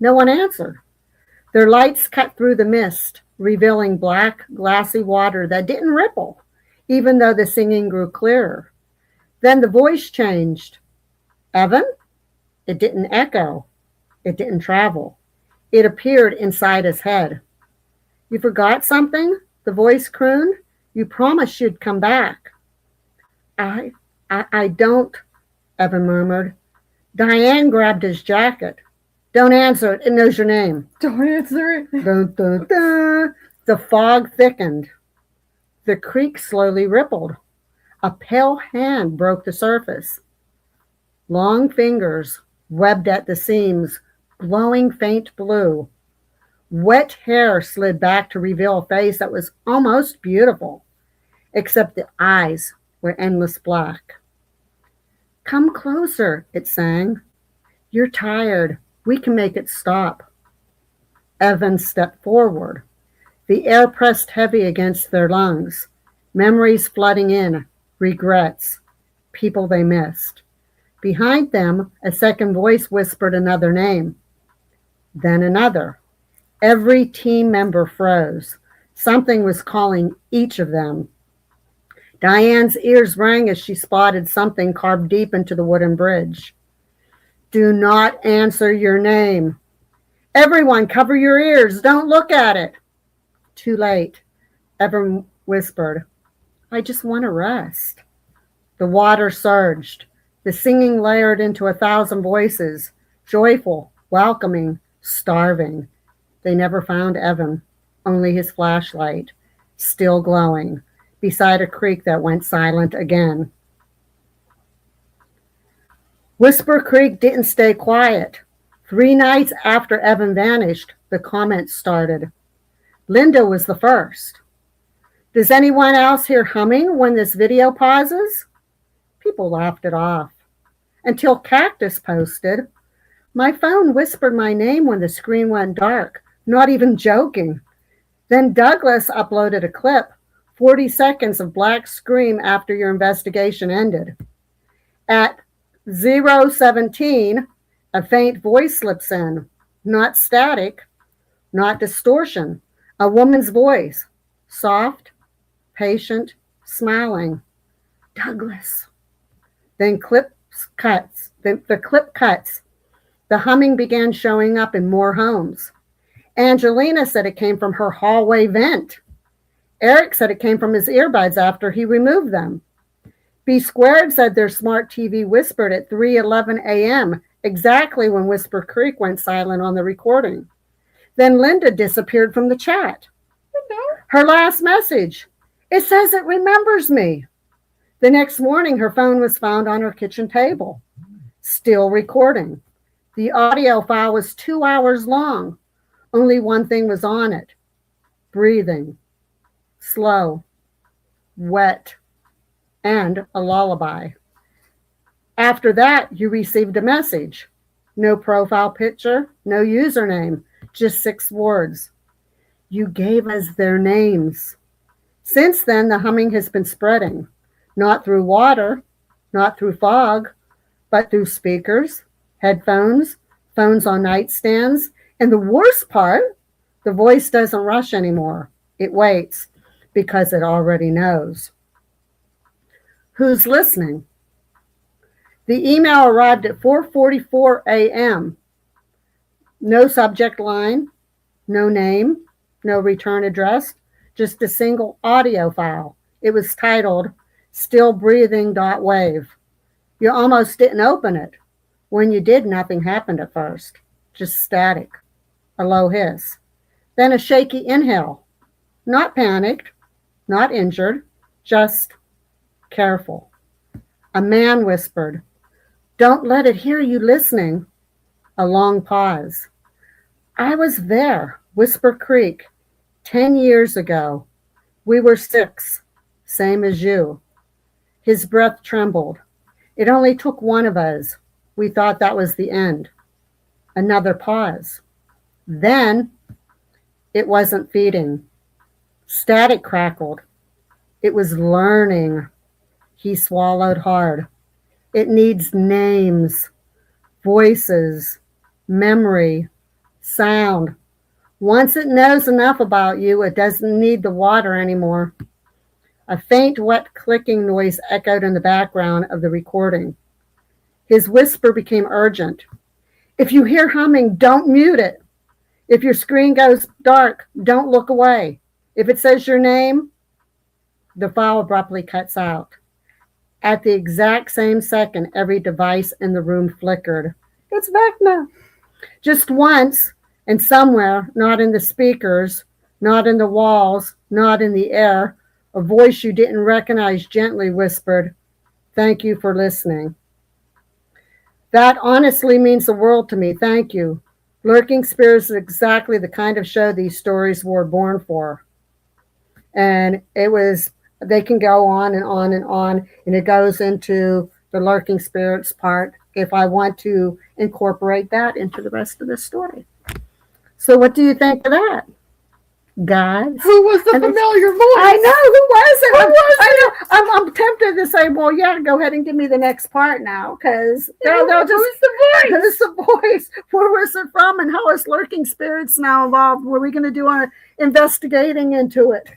No one answered. Their lights cut through the mist, revealing black, glassy water that didn't ripple, even though the singing grew clearer. Then the voice changed. Evan? It didn't echo. It didn't travel. It appeared inside his head. You forgot something? The voice crooned. You promised you'd come back. I don't, Evan murmured. Diane grabbed his jacket. Don't answer it. It knows your name. Don't answer it. Dun, dun, dun. The fog thickened. The creek slowly rippled. A pale hand broke the surface. Long fingers webbed at the seams, glowing faint blue. Wet hair slid back to reveal a face that was almost beautiful, except the eyes were endless black. Come closer, it sang. You're tired. We can make it stop. Evan stepped forward. The air pressed heavy against their lungs, memories flooding in, regrets, people they missed. Behind them, a second voice whispered another name, then another. Every team member froze. Something was calling each of them. Diane's ears rang as she spotted something carved deep into the wooden bridge. Do not answer your name. Everyone, cover your ears. Don't look at it. Too late. Evan whispered, I just want to rest. The water surged. The singing layered into 1,000 voices, joyful, welcoming, starving. They never found Evan, only his flashlight, still glowing, beside a creek that went silent again. Whisper Creek didn't stay quiet. 3 nights after Evan vanished, the comments started. Linda was the first. Does anyone else hear humming when this video pauses? People laughed it off. Until Cactus posted, my phone whispered my name when the screen went dark. Not even joking. Then Douglas uploaded a clip, 40 seconds of black scream after your investigation ended. At 0:17, a faint voice slips in. Not static, not distortion. A woman's voice, soft, patient, smiling. Douglas. Then the clip cuts. The humming began showing up in more homes. Angelina said it came from her hallway vent. Eric said it came from his earbuds after he removed them. B Squared said their smart TV whispered at 3:11 a.m., exactly when Whisper Creek went silent on the recording. Then Linda disappeared from the chat. Her last message, it says it remembers me. The next morning, her phone was found on her kitchen table, still recording. The audio file was 2 hours long. Only one thing was on it, breathing, slow, wet, and a lullaby. After that, you received a message. No profile picture, no username, just 6 words. You gave us their names. Since then, the humming has been spreading, not through water, not through fog, but through speakers, headphones, phones on nightstands, and the worst part, the voice doesn't rush anymore. It waits because it already knows. Who's listening? The email arrived at 4:44 a.m. No subject line, no name, no return address, just a single audio file. It was titled stillbreathing.wave. You almost didn't open it. When you did, nothing happened at first, just static, a low hiss, then a shaky inhale. Not panicked, not injured, just careful. A man whispered, "Don't let it hear you listening." A long pause. I was there, Whisper Creek, 10 years ago. We were 6, same as you. His breath trembled. It only took one of us. We thought that was the end. Another pause. Then it wasn't feeding. Static crackled. It was learning. He swallowed hard. It needs names, voices, memory, sound. Once it knows enough about you, it doesn't need the water anymore. A faint, wet clicking noise echoed in the background of the recording. His whisper became urgent. If you hear humming, don't mute it. If your screen goes dark, don't look away. If it says your name, the file abruptly cuts out. At the exact same second, every device in the room flickered. It's Vecna. Just once, and somewhere, not in the speakers, not in the walls, not in the air, a voice you didn't recognize gently whispered, "Thank you for listening." That honestly means the world to me. Thank you. Lurking Spirits is exactly the kind of show these stories were born for. And they can go on and on and on, and it goes into the Lurking Spirits part if I want to incorporate that into the rest of the story. So what do you think of that, guys? Who was the familiar voice? I know, who was it? Who was it? I'm tempted to say, well, yeah, go ahead and give me the next part now, because they'll just, who's the voice? Who's the voice? Where was it from, and how is Lurking Spirits now involved? Were we going to do our investigating into it?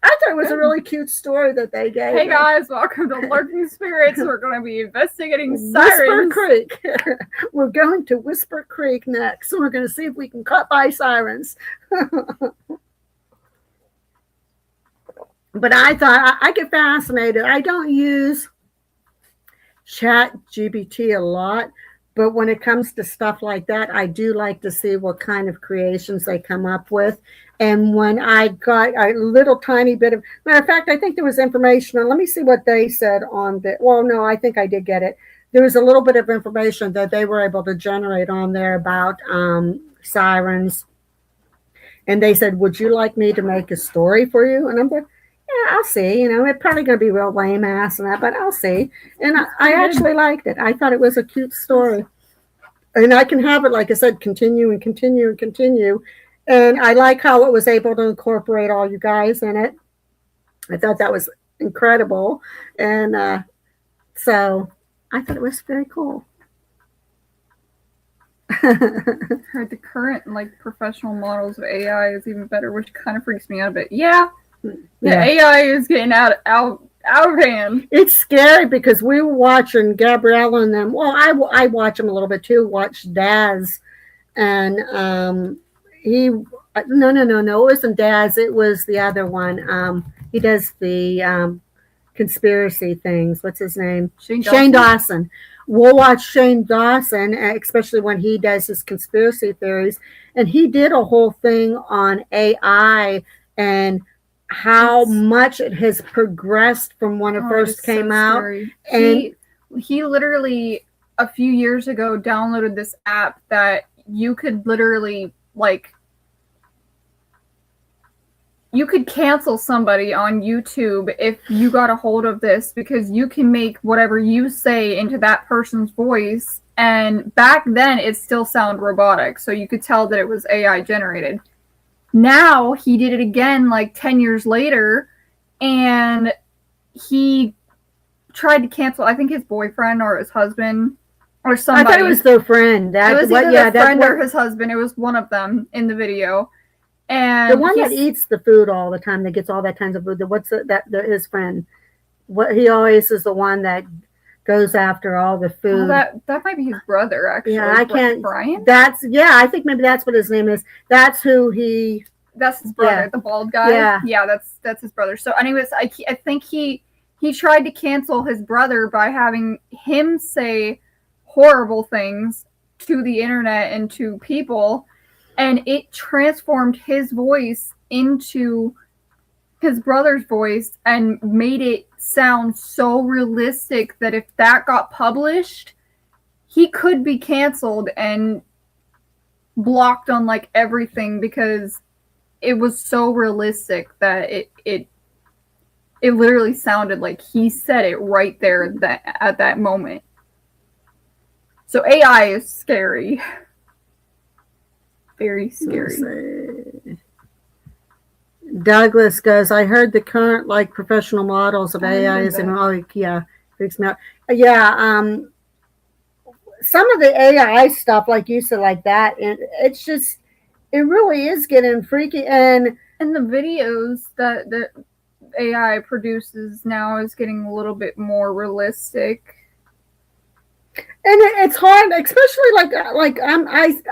I thought it was a really cute story that they gave. Hey guys, welcome to Lurking Spirits. We're going to be investigating Sirens. Whisper Creek. We're going to Whisper Creek next. So we're going to see if we can cut by sirens. But I thought I get fascinated. I don't use Chat GPT a lot, but when it comes to stuff like that, I do like to see what kind of creations they come up with. And when I got a little tiny bit of, matter of fact, I think there was information on, let me see what they said on the, well, no, I think I did get it. There was a little bit of information that they were able to generate on there about sirens And they said, would you like me to make a story for you? And I'm like, yeah, I'll see. It's probably going to be real lame ass and that, but I'll see. And I actually liked it. I thought it was a cute story. And I can have it, like I said, continue and continue and continue. And I like how it was able to incorporate all you guys in it. I thought that was incredible. And so I thought it was very cool. Heard the current professional models of AI is even better, which kind of freaks me out a bit. Yeah, the AI is getting out of hand. It's scary because we were watching Gabriella and them. Well, I watch them a little bit too. Watch Daz, and he no, it wasn't Daz. It was the other one. He does the conspiracy things. What's his name? Shane Dawson. We'll watch Shane Dawson, especially when he does his conspiracy theories. And he did a whole thing on AI and how much it has progressed from when it first came out. Scary. And he literally a few years ago downloaded this app that you could literally you could cancel somebody on YouTube if you got a hold of this, because you can make whatever you say into that person's voice. And back then it still sounded robotic, so you could tell that it was AI generated. Now he did it again 10 years later, and he tried to cancel, I think, his boyfriend or his husband or somebody. I thought it was their friend. It was either their friend or his husband. It was one of them in the video. And the one that eats the food all the time, that gets all that kinds of food. His friend? What he always is the one that goes after all the food. Oh, that might be his brother, actually. Yeah, I can't. Brian. I think maybe that's what his name is. That's who he. That's his brother, the bald guy. Yeah, that's his brother. So, anyways, I think he tried to cancel his brother by having him say horrible things to the internet and to people. And it transformed his voice into his brother's voice and made it sound so realistic that if that got published, he could be canceled and blocked on everything, because it was so realistic that it literally sounded like he said it right there at that moment. So AI is scary. Very scary. Douglas goes, I heard the current professional models of AI is freaks me out. Yeah, some of the AI stuff, like you said, like that, it's just, it really is getting freaky. And the videos that AI produces now is getting a little bit more realistic. And it's hard, especially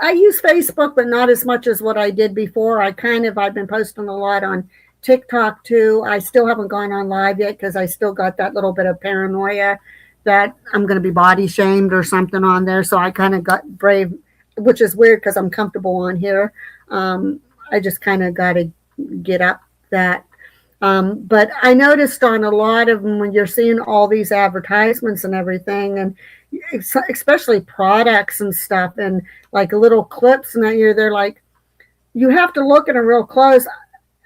I use Facebook, but not as much as what I did before. I've been posting a lot on TikTok too. I still haven't gone on live yet because I still got that little bit of paranoia that I'm going to be body shamed or something on there. So I kind of got brave, which is weird because I'm comfortable on here. I just kind of got to get up that. But I noticed on a lot of them, when you're seeing all these advertisements and everything, and especially products and stuff, and little clips, and they're you have to look at it real close.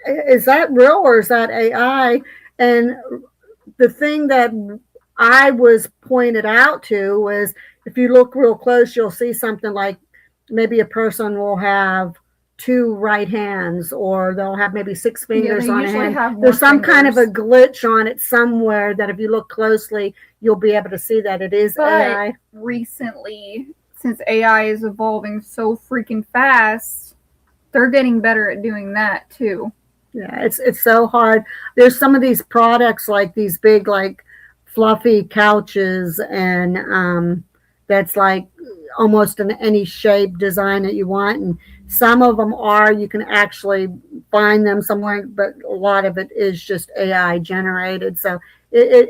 Is that real or is that AI? And the thing that I was pointed out to was, if you look real close, you'll see something like maybe a person will have 2 right hands, or they'll have maybe 6 fingers on a hand. There's some kind of a glitch on it somewhere that if you look closely, you'll be able to see that it is AI. Recently, since AI is evolving so freaking fast, they're getting better at doing that too. Yeah, it's so hard. There's some of these products, like these big fluffy couches, and that's almost in any shape, design that you want, and some of them you can actually find them somewhere, but a lot of it is just AI generated. So it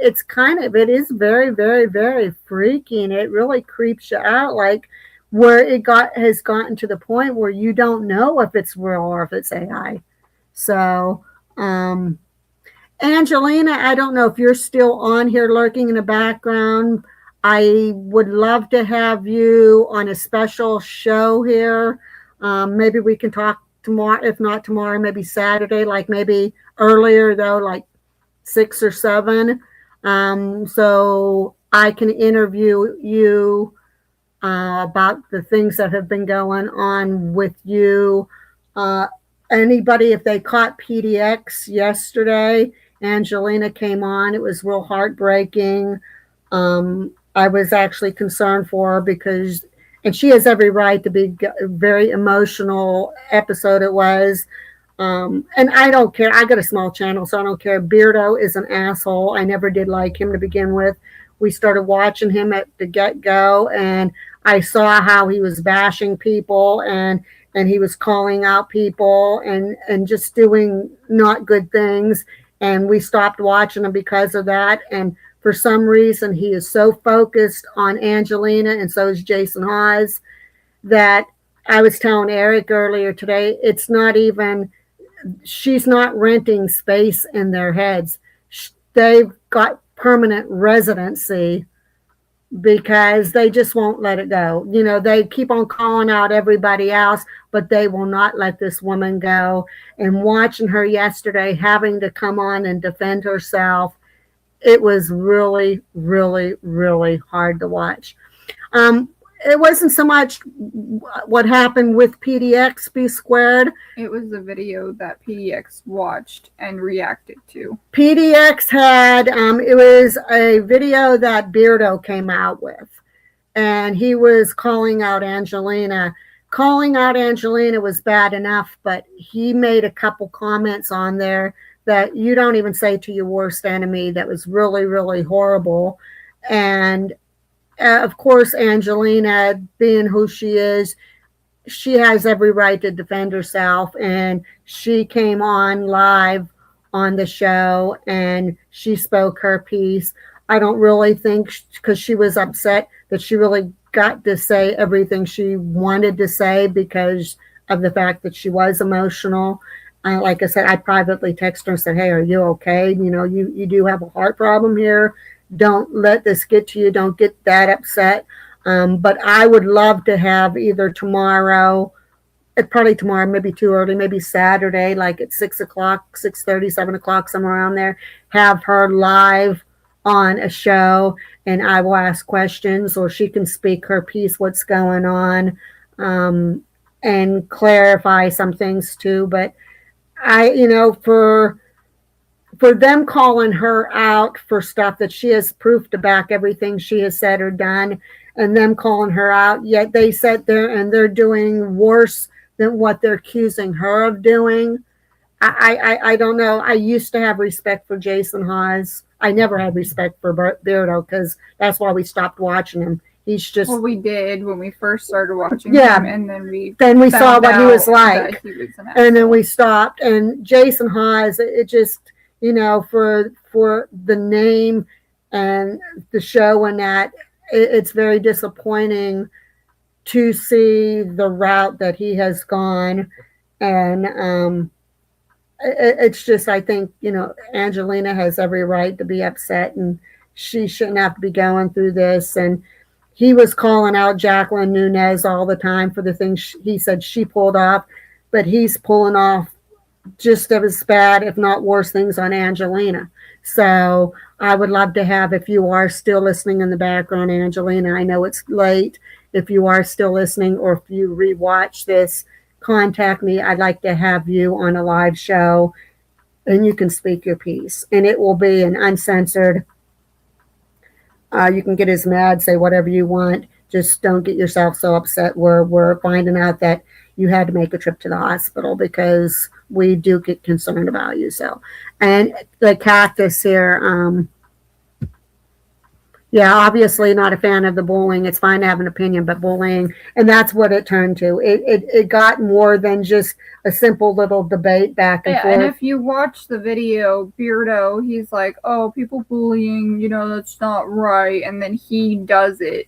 is very, very, very freaky, and it really creeps you out, where has gotten to the point where you don't know if it's real or if it's AI. So Angelina, I don't know if you're still on here lurking in the background. I would love to have you on a special show here. Maybe we can talk tomorrow, if not tomorrow, maybe Saturday, like maybe earlier though, like 6 or 7. So I can interview you about the things that have been going on with you. Uh, Anybody, if they caught PDX yesterday, Angelina came on. It was real heartbreaking. I was actually concerned for her because, and she has every right to be a very emotional episode it was. And I don't care. I got a small channel, so I don't care. Beardo is an asshole. I never did like him to begin with. We started watching him at the get-go, and I saw how he was bashing people and he was calling out people and just doing not good things. And we stopped watching him because of that. And for some reason, he is so focused on Angelina, and so is Jason Hawes, that I was telling Eric earlier today, it's not even, she's not renting space in their heads. They've got permanent residency because they just won't let it go. You know, they keep on calling out everybody else, but they will not let this woman go. And watching her yesterday having to come on and defend herself, it was really, really, really hard to watch. It wasn't so much what happened with PDX B squared. It was the video that PDX watched and reacted to. PDX had, it was a video that Beardo came out with, and he was calling out Angelina. Calling out Angelina was bad enough, but he made a couple comments on there that you don't even say to your worst enemy. That was really, really horrible. And of course, Angelina, being who she is, she has every right to defend herself. And she came on live on the show and she spoke her piece. I don't really think, because she was upset, that she really got to say everything she wanted to say because of the fact that she was emotional. Like I said, I privately texted her and said, hey, are you okay? You know, you do have a heart problem here. Don't let this get to you. Don't get that upset. But I would love to have either tomorrow, probably tomorrow, maybe too early, maybe Saturday, like at 6 o'clock, 6:30, 7 o'clock, somewhere around there, have her live on a show and I will ask questions, or she can speak her piece, what's going on, and clarify some things too. But for them calling her out for stuff that she has proof to back everything she has said or done, and them calling her out, yet they sit there and they're doing worse than what they're accusing her of doing. I don't know. I used to have respect for Jason Hawes. I never had respect for Beardo because that's why we stopped watching him. He's just, well, we did when we first started watching him, and then we saw what he was like, and then we stopped. And Jason Hawes, it just, for the name and the show and that, it's very disappointing to see the route that he has gone. And it's just, I think, Angelina has every right to be upset, and she shouldn't have to be going through this. And he was calling out Jacqueline Nunez all the time for the things he said she pulled off, but he's pulling off just as bad, if not worse, things on Angelina. So I would love to have, if you are still listening in the background, Angelina, I know it's late. If you are still listening, or if you rewatch this, contact me. I'd like to have you on a live show and you can speak your piece, and it will be an uncensored. You can get as mad, say whatever you want. Just don't get yourself so upset where we're finding out that you had to make a trip to the hospital, because we do get concerned about you. So, and the cactus here, obviously not a fan of the bullying. It's fine to have an opinion, but bullying, and that's what it turned to. It got more than just a simple little debate back and forth. And if you watch the video, Beardo, he's like, oh, people bullying, that's not right. And then he does it.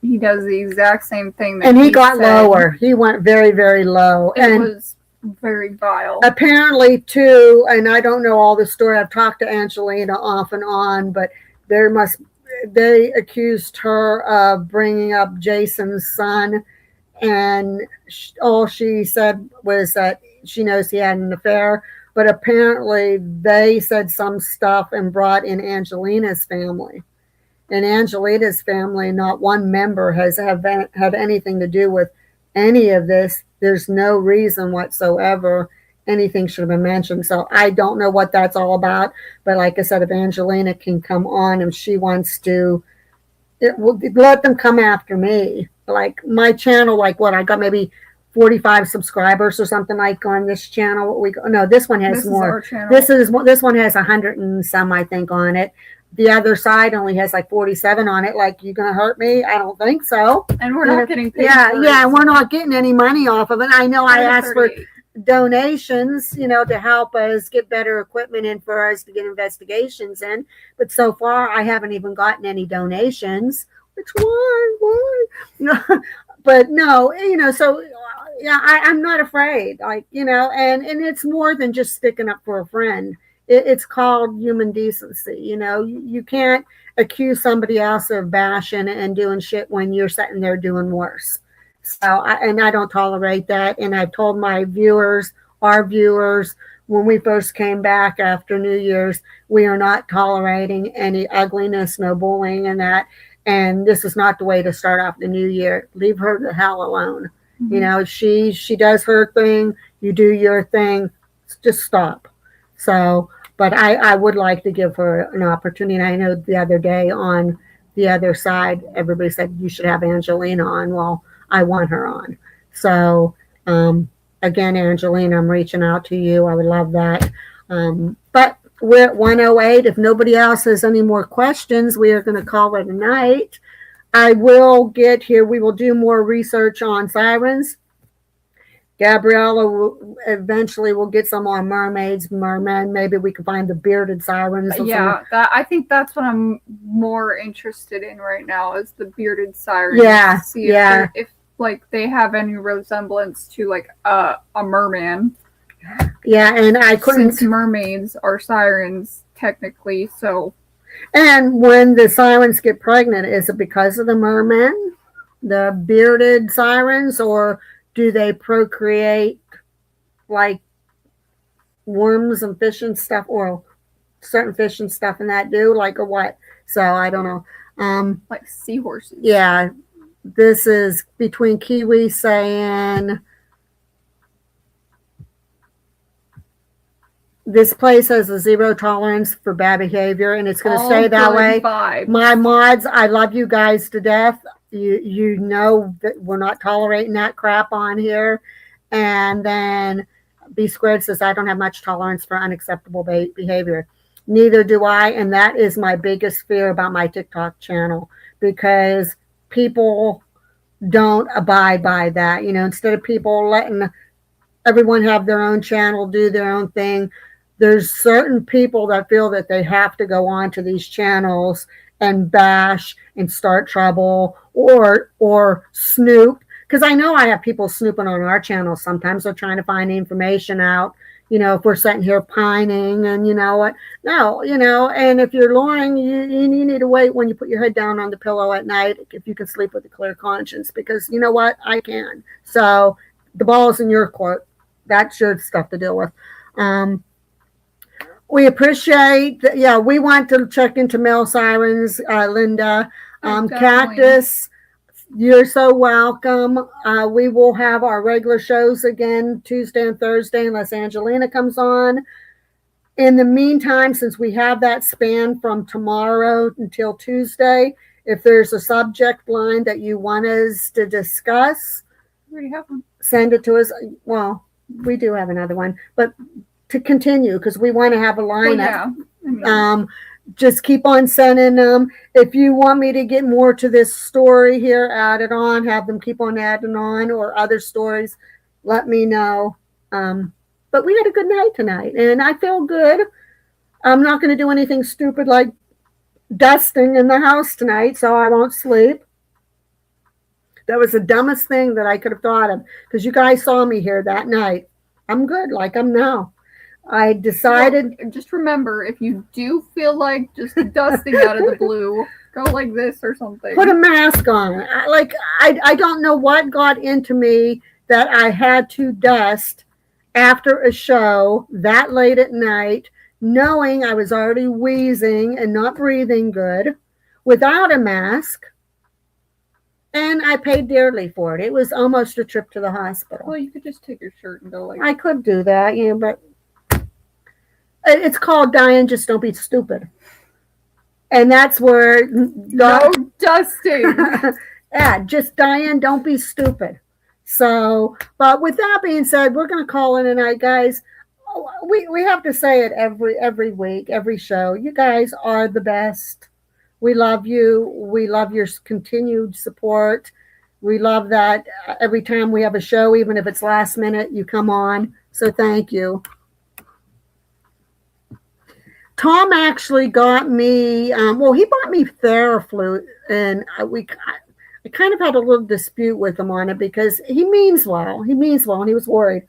He does the exact same thing. And he got lower. He went very, very low. It was very vile. Apparently, too, and I don't know all the story. I've talked to Angelina off and on, but they accused her of bringing up Jason's son, and all she said was that she knows he had an affair, but apparently they said some stuff and brought in Angelina's family. And Angelina's family, not one member has had anything to do with any of this. There's no reason whatsoever anything should have been mentioned. So I don't know what that's all about. But like I said, if Angelina can come on and she wants to, let them come after me. Like my channel, like what I got maybe 45 subscribers or something like on this channel. No, this one has more. This one has 100 and some, I think, on it. The other side only has like 47 on it. Like, you gonna hurt me? I don't think so. And we're not getting paid. Yeah, we're not getting any money off of it. I know I asked for donations, to help us get better equipment and for us to get investigations in. But so far, I haven't even gotten any donations. Which why? But no, so yeah, I'm not afraid. Like, and it's more than just sticking up for a friend. It's called human decency. You can't accuse somebody else of bashing and doing shit when you're sitting there doing worse. So, I don't tolerate that. And I've told our viewers, when we first came back after New Year's, we are not tolerating any ugliness, no bullying and that. And this is not the way to start off the new year. Leave her the hell alone. Mm-hmm. She does her thing. You do your thing. Just stop. So, but I would like to give her an opportunity. And I know the other day on the other side, everybody said you should have Angelina on. Well, I want her on. So, again, Angelina, I'm reaching out to you. I would love that. But we're at 1:08. If nobody else has any more questions, we are going to call it a night. I will get here. We will do more research on Sirens. Gabriella eventually will get some on mermen. Maybe we can find the bearded sirens. Yeah, I think that's what I'm more interested in right now is the bearded sirens. Yeah, see if like they have any resemblance to like a merman. Yeah, and I couldn't. Since mermaids are sirens technically, so. And when the sirens get pregnant, is it because of the mermen, the bearded sirens, or do they procreate like worms and fish and stuff, or certain fish and stuff and that do, like, or what? So I don't know. Like seahorses. Yeah, this is between Kiwi saying this place has a zero tolerance for bad behavior, and it's going to stay that way. Vibes. My mods, I love you guys to death. You know that we're not tolerating that crap on here. And then B Squared says, I don't have much tolerance for unacceptable behavior. Neither do I, and that is my biggest fear about my TikTok channel, because people don't abide by that. Instead of people letting everyone have their own channel, do their own thing, there's certain people that feel that they have to go on to these channels and bash and start trouble or snoop. Because I know I have people snooping on our channel sometimes. They're trying to find information out, if we're sitting here pining, and you know what? No, and if you're lying, you need to wait when you put your head down on the pillow at night, if you can sleep with a clear conscience, because you know what? I can. So the ball is in your court. That's your stuff to deal with. We appreciate that. Yeah, we want to check into male sirens, Linda. Cactus, you're so welcome. We will have our regular shows again Tuesday and Thursday unless Angelina comes on. In the meantime, since we have that span from tomorrow until Tuesday, if there's a subject line that you want us to discuss, we already have one. Send it to us. Well, we do have another one, but to continue, because we want to have a lineup. Well, yeah. Just keep on sending them. If you want me to get more to this story here, add it on, have them keep on adding on, or other stories, let me know. But we had a good night tonight, and I feel good. I'm not going to do anything stupid like dusting in the house tonight, so I won't sleep. That was the dumbest thing that I could have thought of, because you guys saw me here that night. I'm good like I'm now. I decided. Well, just remember, if you do feel like just dusting out of the blue, Go like this or something. Put a mask on. I don't know what got into me that I had to dust after a show that late at night, knowing I was already wheezing and not breathing good without a mask. And I paid dearly for it. It was almost a trip to the hospital. Well, you could just take your shirt and go like I could do that, yeah, but it's called dying, just don't be stupid. And that's where no dusting. Yeah, just Diane, don't be stupid. So, but with that being said, we're going to call it a night, guys. We have to say it every week, every show. You guys are the best. We love you. We love your continued support. We love that every time we have a show, even if it's last minute, you come on. So thank you. Tom actually got me, he bought me Theraflu, and I kind of had a little dispute with him on it because he means well. He means well, and he was worried.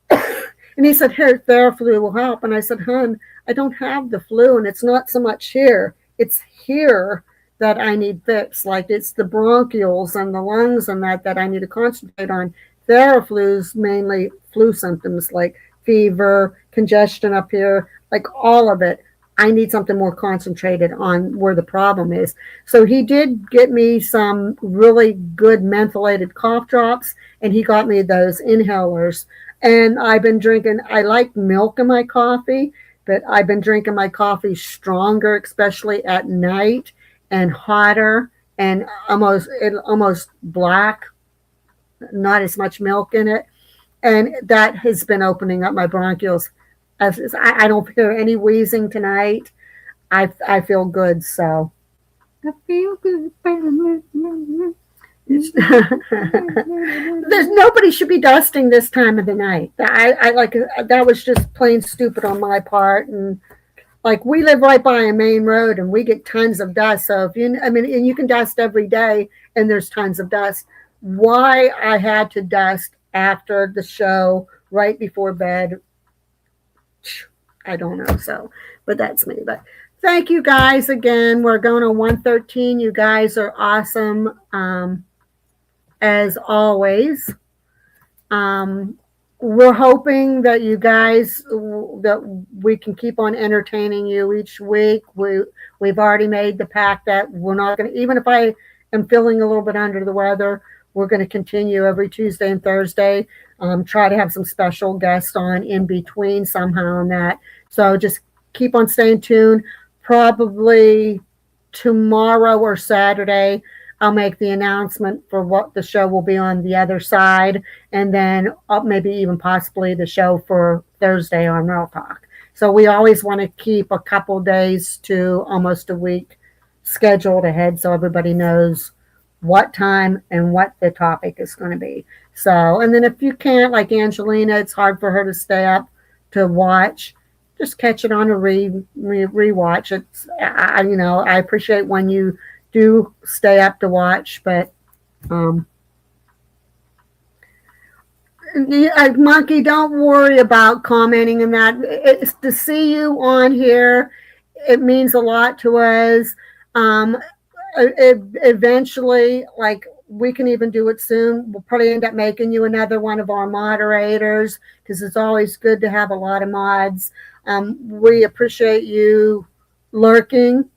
And he said, here, Theraflu will help. And I said, hon, I don't have the flu, and it's not so much here. It's here that I need fixed. Like, it's the bronchioles and the lungs and that I need to concentrate on. Theraflu's mainly flu symptoms like fever, congestion up here, like all of it. I need something more concentrated on where the problem is. So he did get me some really good mentholated cough drops, and he got me those inhalers. And I've been drinking, I like milk in my coffee, but I've been drinking my coffee stronger, especially at night, and hotter, and almost black, not as much milk in it. And that has been opening up my bronchioles. I don't feel any wheezing tonight. I feel good, so. I feel good. There's nobody should be dusting this time of the night. I like that was just plain stupid on my part. And like, we live right by a main road and we get tons of dust. So and you can dust every day and there's tons of dust. Why I had to dust after the show right before bed, I don't know. So, but that's me. But thank you guys again. We're going on 113. You guys are awesome. As always. We're hoping that you guys, that we can keep on entertaining you each week. We've already made the pact that we're not going to, even if I am feeling a little bit under the weather, we're going to continue every Tuesday and Thursday. Try to have some special guests on in between somehow on that. So just keep on staying tuned. Probably tomorrow or Saturday, I'll make the announcement for what the show will be on the other side, and then maybe even possibly the show for Thursday on Real Talk. So we always want to keep a couple days to almost a week scheduled ahead so everybody knows what time and what the topic is going to be. So, and then if you can't, like Angelina, it's hard for her to stay up to watch, just catch it on a rewatch. It's, I appreciate when you do stay up to watch, but Monkey, don't worry about commenting and that. It's to see you on here. It means a lot to us. Eventually, like, we can even do it soon. We'll probably end up making you another one of our moderators because it's always good to have a lot of mods. We appreciate you lurking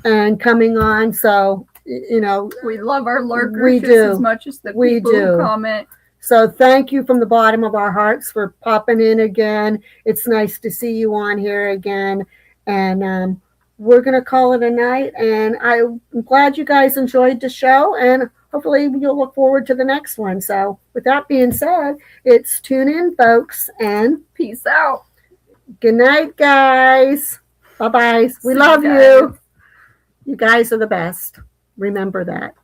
and coming on. So, we love our lurkers just as much as the people who comment. So thank you from the bottom of our hearts for popping in again. It's nice to see you on here again. And we're going to call it a night. And I'm glad you guys enjoyed the show. And hopefully you'll look forward to the next one. So with that being said, it's tune in, folks, and peace out. Good night, guys. Bye-bye. We love you. You guys are the best. Remember that.